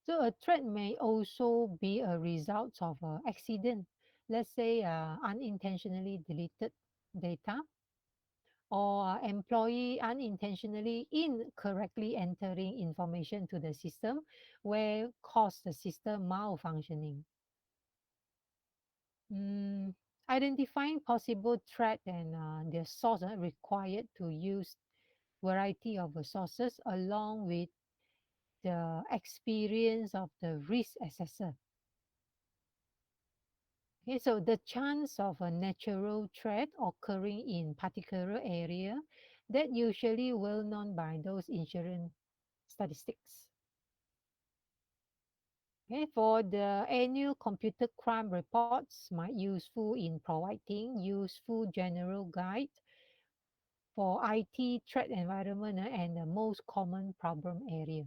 So a threat may also be a result of an accident, let's say unintentionally deleted data, or employee unintentionally incorrectly entering information to the system where cause the system malfunctioning. Mm, Identifying possible threat and their source are required to use variety of sources along with the experience of the risk assessor. Okay, so the chance of a natural threat occurring in particular area that usually well known by those insurance statistics. Okay, for the annual computer crime reports might useful in providing useful general guide for IT threat environment and the most common problem area.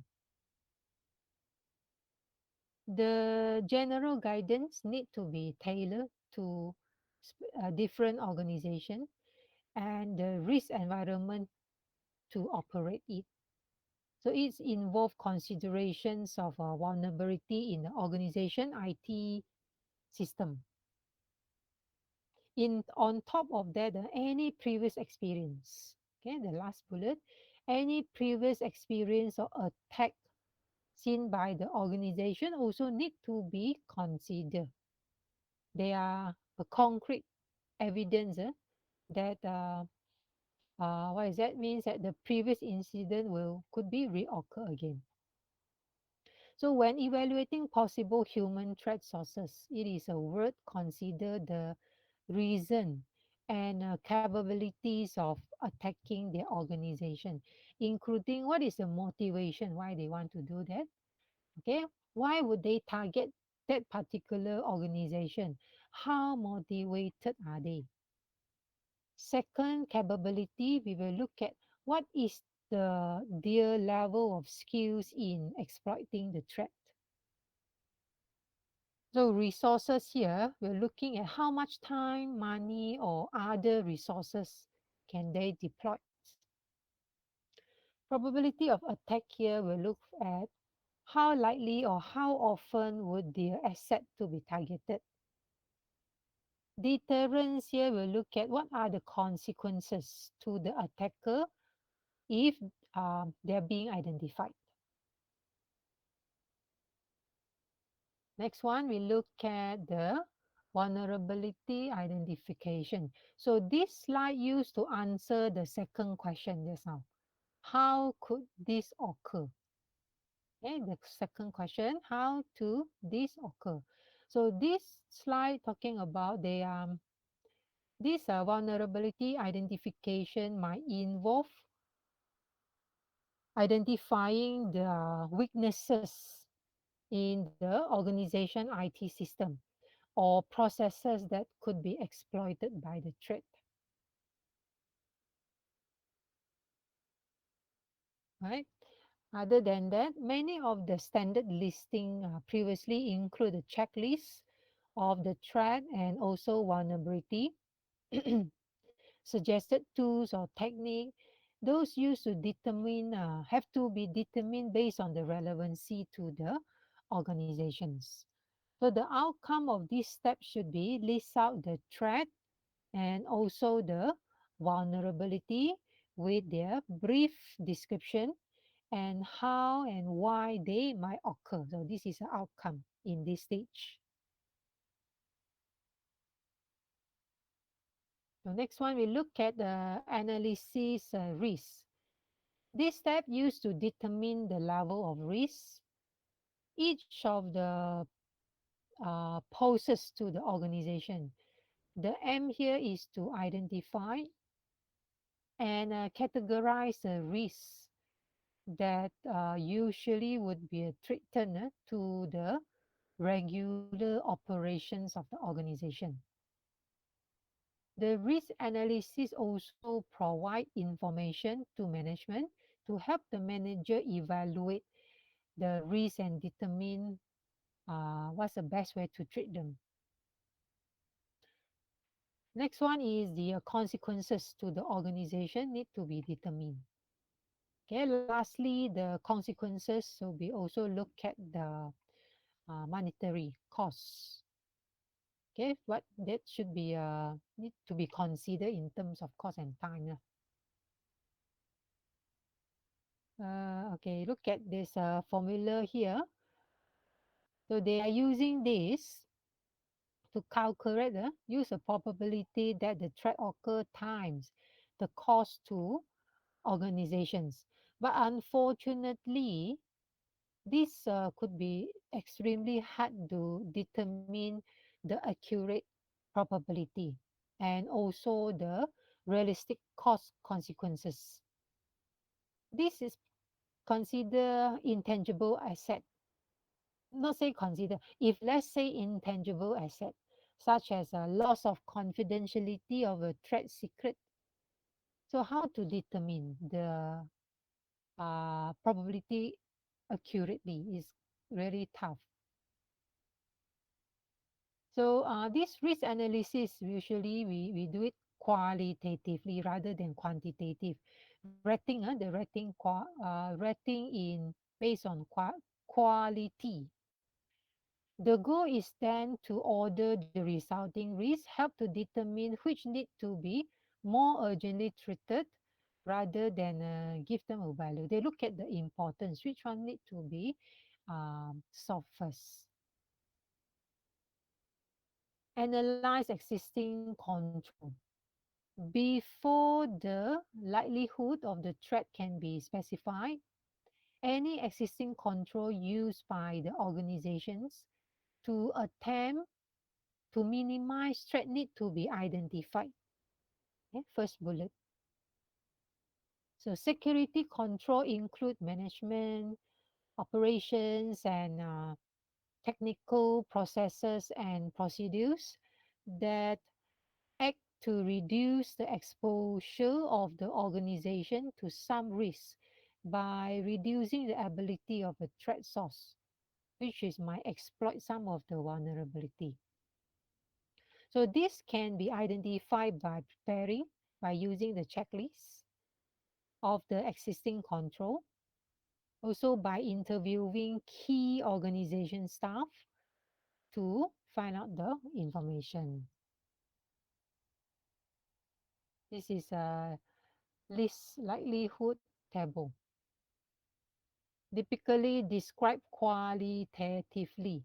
The general guidance need to be tailored to different organization and the risk environment to operate it. So it's involve considerations of vulnerability in the organization IT system. In on top of that, any previous experience. Okay, the last bullet, any previous experience or attack seen by the organization also need to be considered. They are a concrete evidence that what is that means that the previous incident will could be reoccur again. So when evaluating possible human threat sources, it is a worth consider the reason and capabilities of attacking their organization, including what is the motivation why they want to do that. Okay, why would they target that particular organization? How motivated are they? Second capability, we will look at what is their level of skills in exploiting the threat. So resources here, we're looking at how much time, money, or other resources can they deploy. Probability of attack here, we'll look at how likely or how often would their asset to be targeted. Deterrence here, we'll look at what are the consequences to the attacker if they're being identified. Next one, we look at the vulnerability identification. So this slide used to answer the second question just now. How could this occur? Okay, the second question, how to this occur? So this slide talking about this vulnerability identification might involve identifying the weaknesses in the organization IT system or processes that could be exploited by the threat, right? Other than that, many of the standard listing previously include a checklist of the threat and also vulnerability. Suggested tools or technique, those used to determine have to be determined based on the relevancy to the organizations. So the outcome of this step should be list out the threat and also the vulnerability with their brief description and how and why they might occur. So this is the outcome in this stage. So next one, we look at the analysis risk. This step used to determine the level of risk each of the poses to the organization. The aim here is to identify and categorize the risks that usually would be threatened to the regular operations of the organization. The risk analysis also provide information to management to help the manager evaluate the risk and determine what's the best way to treat them. Next one is the consequences to the organization need to be determined. Okay, lastly, the consequences. So we also look at the monetary costs. Okay, what that should be need to be considered in terms of cost and time. Okay, look at this formula here. So they are using this to calculate use a probability that the threat occur times the cost to organizations. But unfortunately, this could be extremely hard to determine the accurate probability and also the realistic cost consequences. This is consider intangible asset. Not say consider, if let's say intangible asset, such as a loss of confidentiality of a trade secret. So how to determine the probability accurately is really tough. So this risk analysis, usually we do it qualitatively rather than quantitative. Rating in based on quality. The goal is then to order the resulting risk, help to determine which need to be more urgently treated rather than give them a value. They look at the importance, which one need to be solved first. Analyze existing control. Before the likelihood of the threat can be specified, any existing control used by the organizations to attempt to minimize threat need to be identified. Okay, first bullet. So security control include management, operations, and technical processes and procedures that act to reduce the exposure of the organization to some risk by reducing the ability of a threat source, which is might exploit some of the vulnerability. So this can be identified by preparing, by using the checklist of the existing control, also by interviewing key organization staff to find out the information. This is a list likelihood table. Typically describe qualitatively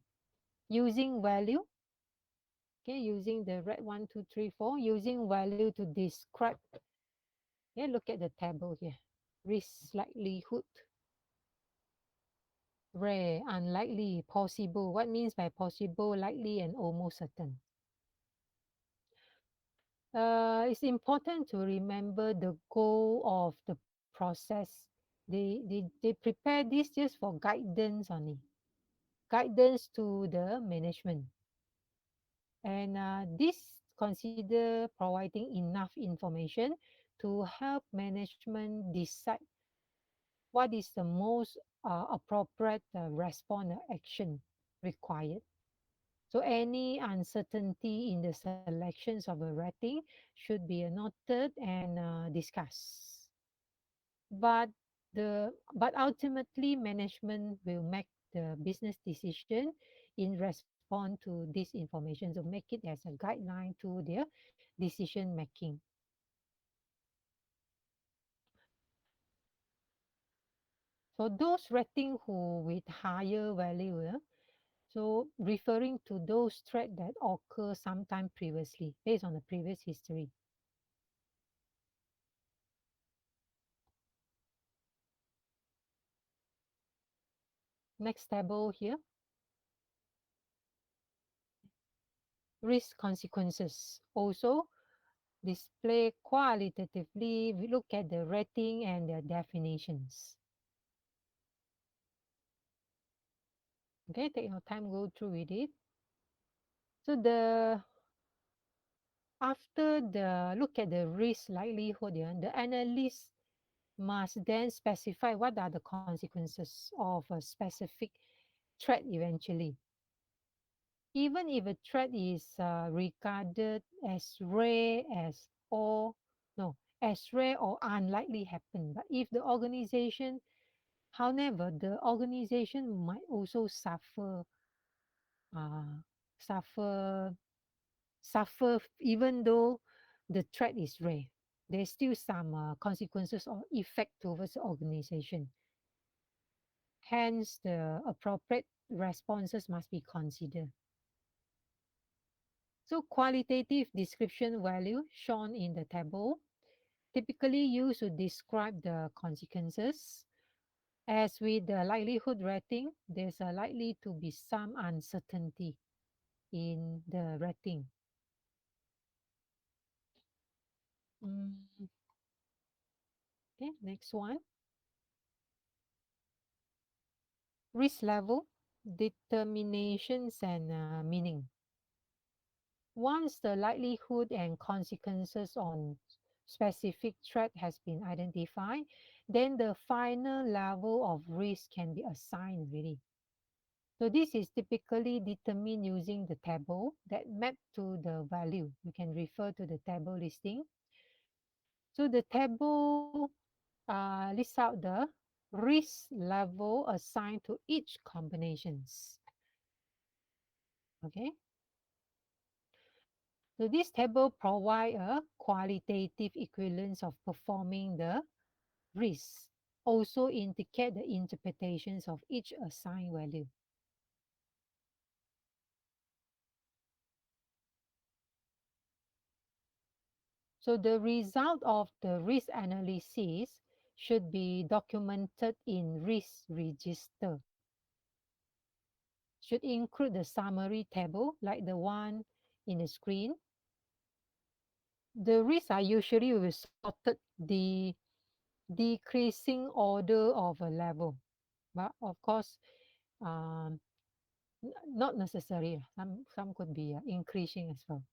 using value. Okay, using the red 1, 2, 3, 4, using value to describe. Yeah, look at the table here. Risk likelihood, rare, unlikely, possible. What means by possible, likely, and almost certain? It's important to remember the goal of the process. They prepare this just for guidance only, guidance to the management. And this consider providing enough information to help management decide what is the most appropriate response or action required. So any uncertainty in the selections of a rating should be noted and discussed. But but ultimately management will make the business decision in response to this information. So make it as a guideline to their decision making. So those rating who with higher value, so referring to those threats that occur sometime previously based on the previous history. Next table here, risk consequences. Also display qualitatively, we look at the rating and the definitions. Okay, take your time, go through with it. So after the look at the risk likelihood, yeah, the analyst must then specify what are the consequences of a specific threat eventually. Even if a threat is regarded as rare as or no, as rare or unlikely happen. But if the organization, however, the organization might also uh, suffer, suffer even though the threat is rare. There's still some consequences or effect towards the organization. Hence, the appropriate responses must be considered. So qualitative description value shown in the table typically used to describe the consequences. As with the likelihood rating, there's a likely to be some uncertainty in the rating. Mm, okay, next one. Risk level, determinations and meaning. Once the likelihood and consequences on specific threat has been identified, then the final level of risk can be assigned really. So this is typically determined using the table that map to the value. You can refer to the table listing. So the table lists out the risk level assigned to each combinations. Okay. So this table provide a qualitative equivalence of performing the risk. Also indicate the interpretations of each assigned value. So the result of the risk analysis should be documented in risk register. Should include the summary table like the one in the screen. The risks are usually sorted the decreasing order of a level. But of course, um, not necessary. Some could be increasing as well.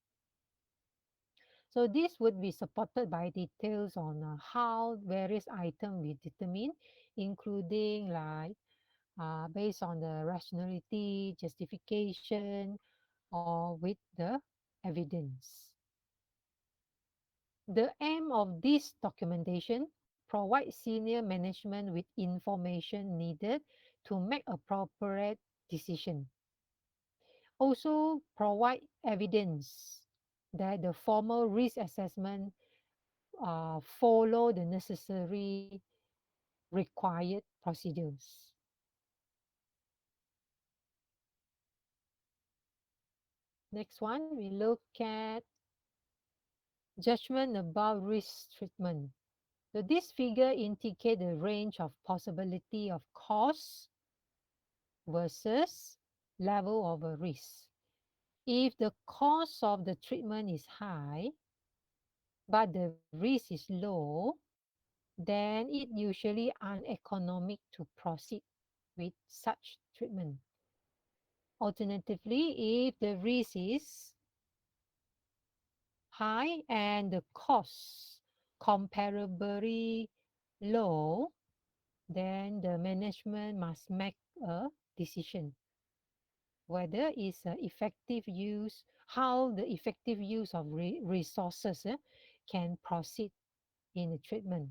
So this would be supported by details on how various items we determine, including like based on the rationality, justification, or with the evidence. The aim of this documentation provide senior management with information needed to make appropriate decision. Also provide evidence that the formal risk assessment follow the necessary required procedures. Next one, we look at judgment about risk treatment. So this figure indicate the range of possibility of cost versus level of a risk. If the cost of the treatment is high, but the risk is low, then it usually uneconomic to proceed with such treatment. Alternatively, if the risk is high and the cost comparably low, then the management must make a decision. whether it's effective use, how the effective use of resources can proceed in the treatment.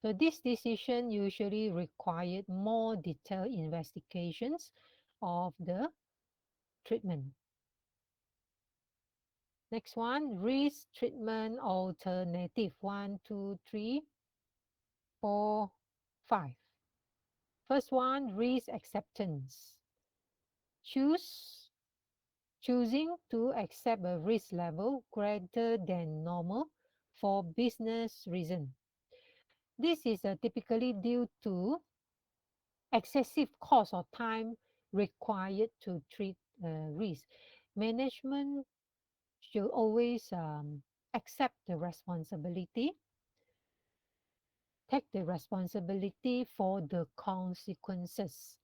So this decision usually required more detailed investigations of the treatment. Next one, risk treatment alternative. One, two, three, four, five. First one, risk acceptance. Choose choosing to accept a risk level greater than normal for business reason. This is typically due to excessive cost or time required to treat risk. Management should always accept the responsibility, take the responsibility for the consequences,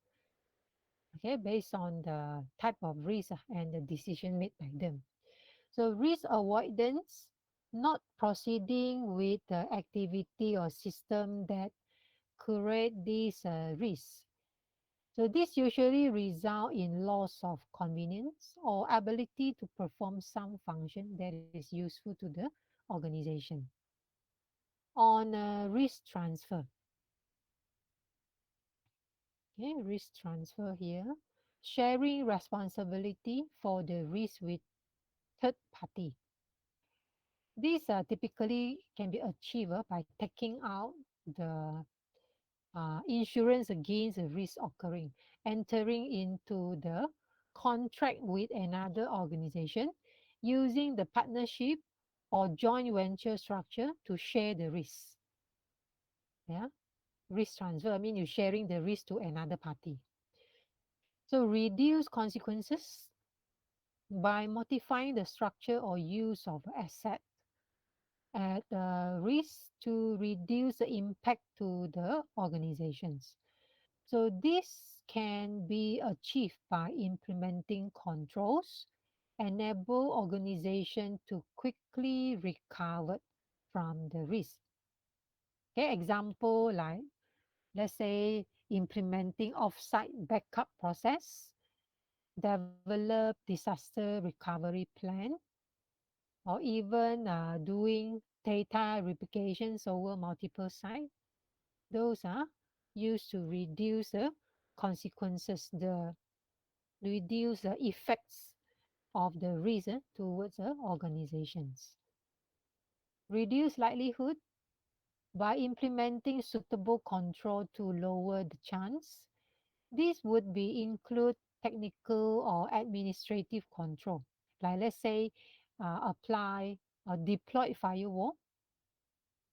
okay, based on the type of risk and the decision made by them. So risk avoidance, not proceeding with the activity or system that create these risks. So this usually result in loss of convenience or ability to perform some function that is useful to the organization. On risk transfer, okay, risk transfer here, sharing responsibility for the risk with third party. These typically can be achieved by taking out the insurance against the risk occurring, entering into the contract with another organization, using the partnership or joint venture structure to share the risk. Yeah, risk transfer, I mean you're sharing the risk to another party. So reduce consequences by modifying the structure or use of asset at risk to reduce the impact to the organizations. So this can be achieved by implementing controls, enable organization to quickly recover from the risk. Okay, example like let's say implementing off-site backup process, develop disaster recovery plan, or even doing data replications over multiple sites. Those are used to reduce the consequences, the reduce the effects of the risk towards the organizations. Reduce likelihood by implementing suitable control to lower the chance. This would be include technical or administrative control, like let's say apply a deployed firewall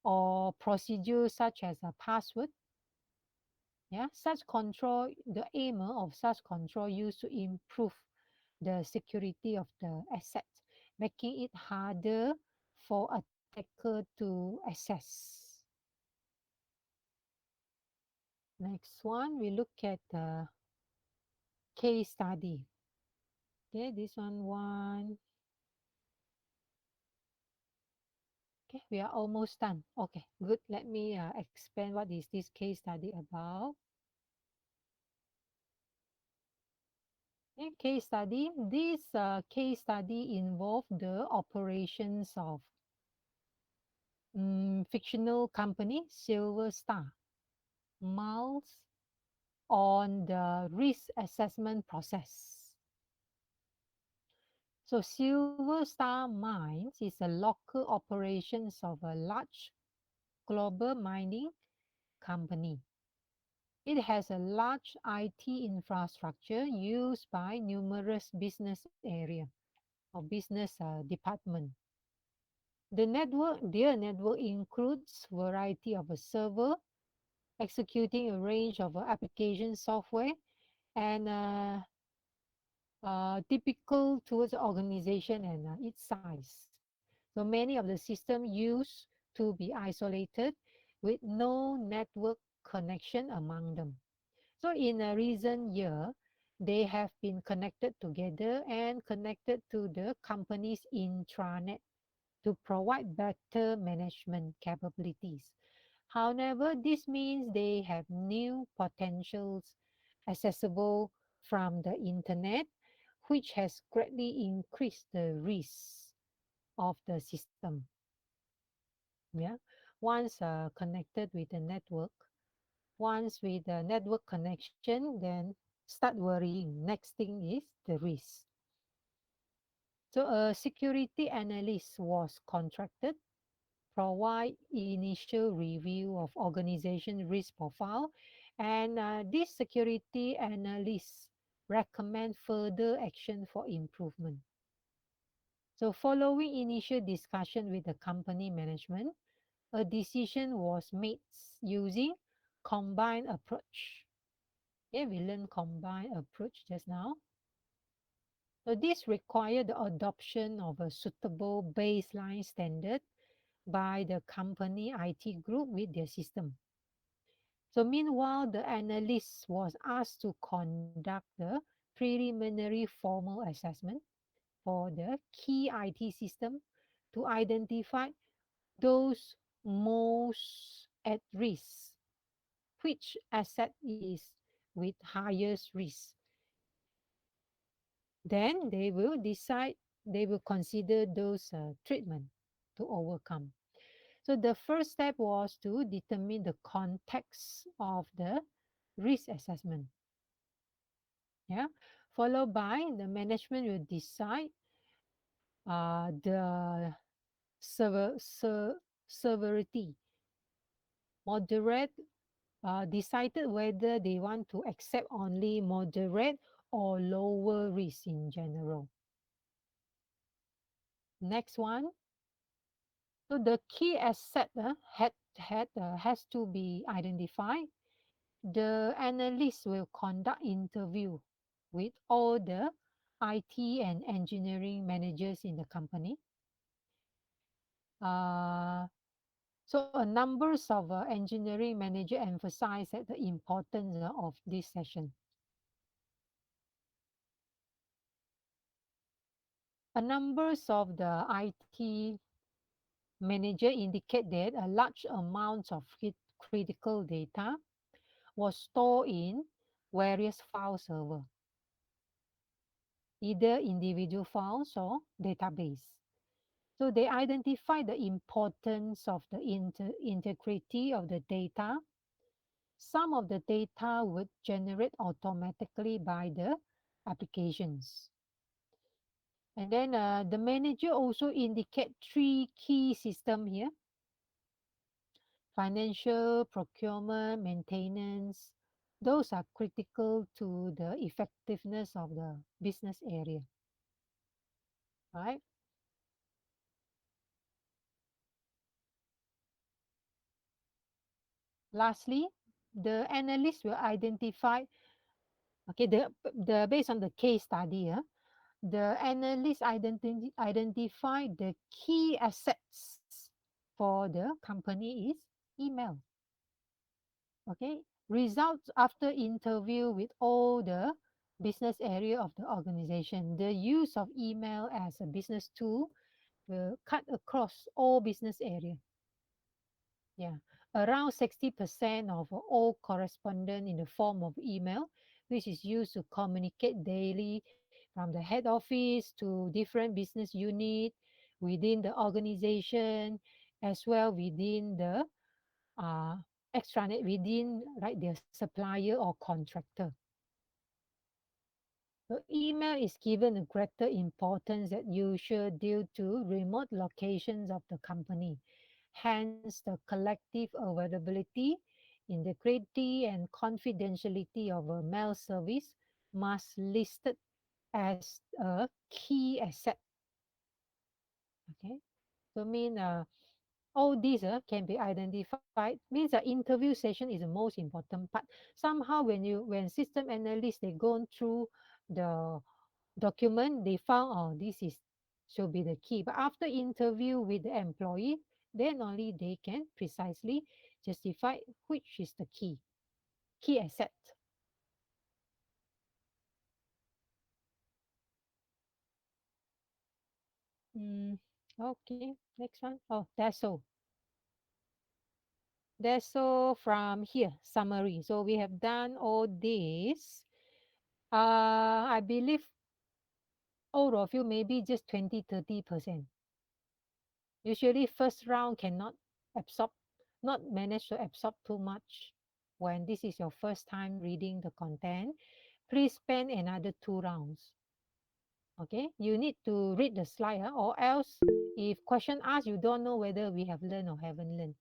or procedures such as a password. Yeah, such control, the aim of such control used to improve the security of the asset, making it harder for attacker to access. Next one, we look at the case study. Okay, this one. Okay, we are almost done. Okay, good. Let me explain what is this case study about. Okay, case study. This case study involved the operations of fictional company Silver Star Miles on the risk assessment process. So Silver Star Mines is a local operations of a large global mining company. It has a large IT infrastructure used by numerous business area or business department. Their network includes variety of a server executing a range of application software and typical towards the organization and its size. So many of the system used to be isolated with no network connection among them. So in a recent year, they have been connected together and connected to the company's intranet to provide better management capabilities. However, this means they have new potentials accessible from the internet, which has greatly increased the risk of the system. Yeah. Once connected with the network, once with the network connection, then start worrying. Next thing is the risk. So a security analyst was contracted, provide initial review of organization risk profile, and this security analyst recommend further action for improvement. So following initial discussion with the company management, a decision was made using combined approach. Yeah, we learned combined approach just now. So this required the adoption of a suitable baseline standard by the company IT group with their system. So meanwhile, the analyst was asked to conduct the preliminary formal assessment for the key IT system to identify those most at risk, which asset is with highest risk. Then they will decide, they will consider those treatment to overcome. So the first step was to determine the context of the risk assessment. Yeah, followed by the management will decide the severity, moderate, decided whether they want to accept only moderate or lower risk in general. Next one, so the key asset has to be identified. The analyst will conduct interview with all the IT and engineering managers in the company. Uh, so a numbers of engineering manager emphasize that the importance of this session. A numbers of the IT manager indicate that a large amount of critical data was stored in various file server, either individual files or database. So they identify the importance of the integrity of the data. Some of the data would generate automatically by the applications. And then the manager also indicate three key system here: financial, procurement, maintenance. Those are critical to the effectiveness of the business area, right? Lastly, the analyst will identify, okay, the based on the case study, the analyst identify the key assets for the company is email. Okay, results after interview with all the business area of the organization. The use of email as a business tool will cut across all business area. Yeah, around 60% of all correspondence in the form of email, which is used to communicate daily from the head office to different business unit within the organization, as well within the uh, extranet, within right their supplier or contractor. So email is given a greater importance that usual due to remote locations of the company. Hence, the collective availability, integrity, and confidentiality of a mail service must listed as a key asset. Okay, so mean all these can be identified. Means the interview session is the most important part. Somehow, when system analysts they go through the document, they found, oh, this is should be the key. But after interview with the employee, then only they can precisely justify which is the key asset. Mm, okay, next one. Oh, that's all. That's all from here, summary. So we have done all this. I believe all of you maybe just 20-30%. Usually first round cannot absorb, not manage to absorb too much. When this is your first time reading the content, please spend another 2 rounds. Okay, you need to read the slide, or else if question asked, you don't know whether we have learned or haven't learned.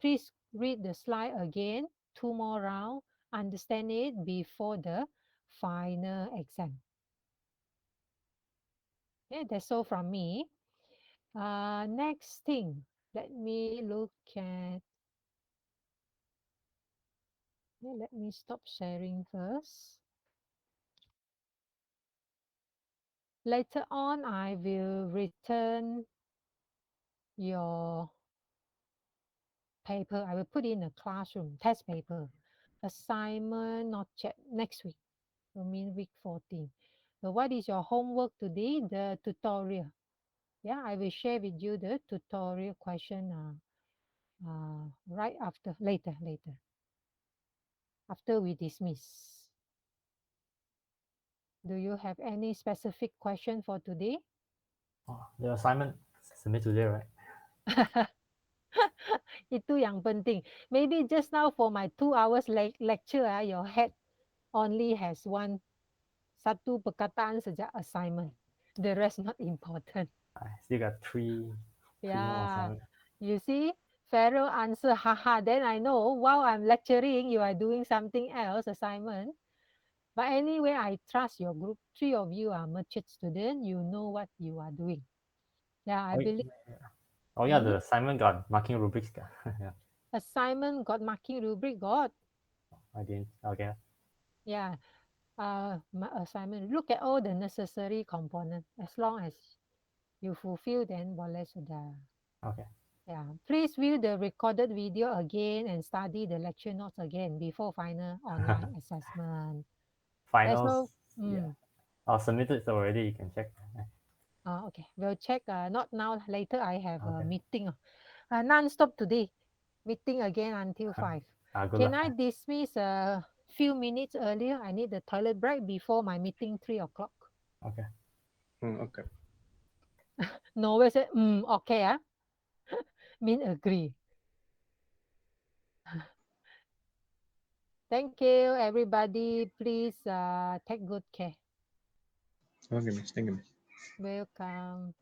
Please read the slide again, 2 more rounds, understand it before the final exam. Okay, that's all from me. Next thing, let me look at, let me stop sharing first. Later on, I will return your paper. I will put in a classroom, test paper, assignment, not yet, next week. I mean week 14. So what is your homework today? The tutorial. Yeah, I will share with you the tutorial question right after, later, after we dismiss. Do you have any specific question for today? Oh, the assignment submit today, right? Itu yang penting. Maybe just now for my 2 hours lecture, your head only has satu perkataan saja assignment. The rest not important. I still got three more Yeah, assignment. you see, Pharaoh answer, haha. Then I know while I'm lecturing, you are doing something else, assignment. But anyway, I trust your group. 3 of you are mature students. You know what you are doing. Yeah, I Oh, believe. oh yeah, the assignment got marking rubrics. Yeah, Assignment got marking rubric, got. I didn't. Okay. Yeah, my assignment. Look at all the necessary components. As long as you fulfill, then boleh sudah. Okay. Yeah, please view the recorded video again and study the lecture notes again before final online assessment. That's Finals. all. Yeah. Mm. I'll submit it already. You can check. Okay, we'll check. Not now. Later, I have a Okay. meeting. Non-stop today. Meeting again until 5. Good Can luck. I dismiss a few minutes earlier? I need the toilet break before my meeting 3 o'clock. Okay. Okay. No, we say, okay, mean agree. Thank you, everybody. Please take good care. Okay, miss. Thank you, miss. Welcome.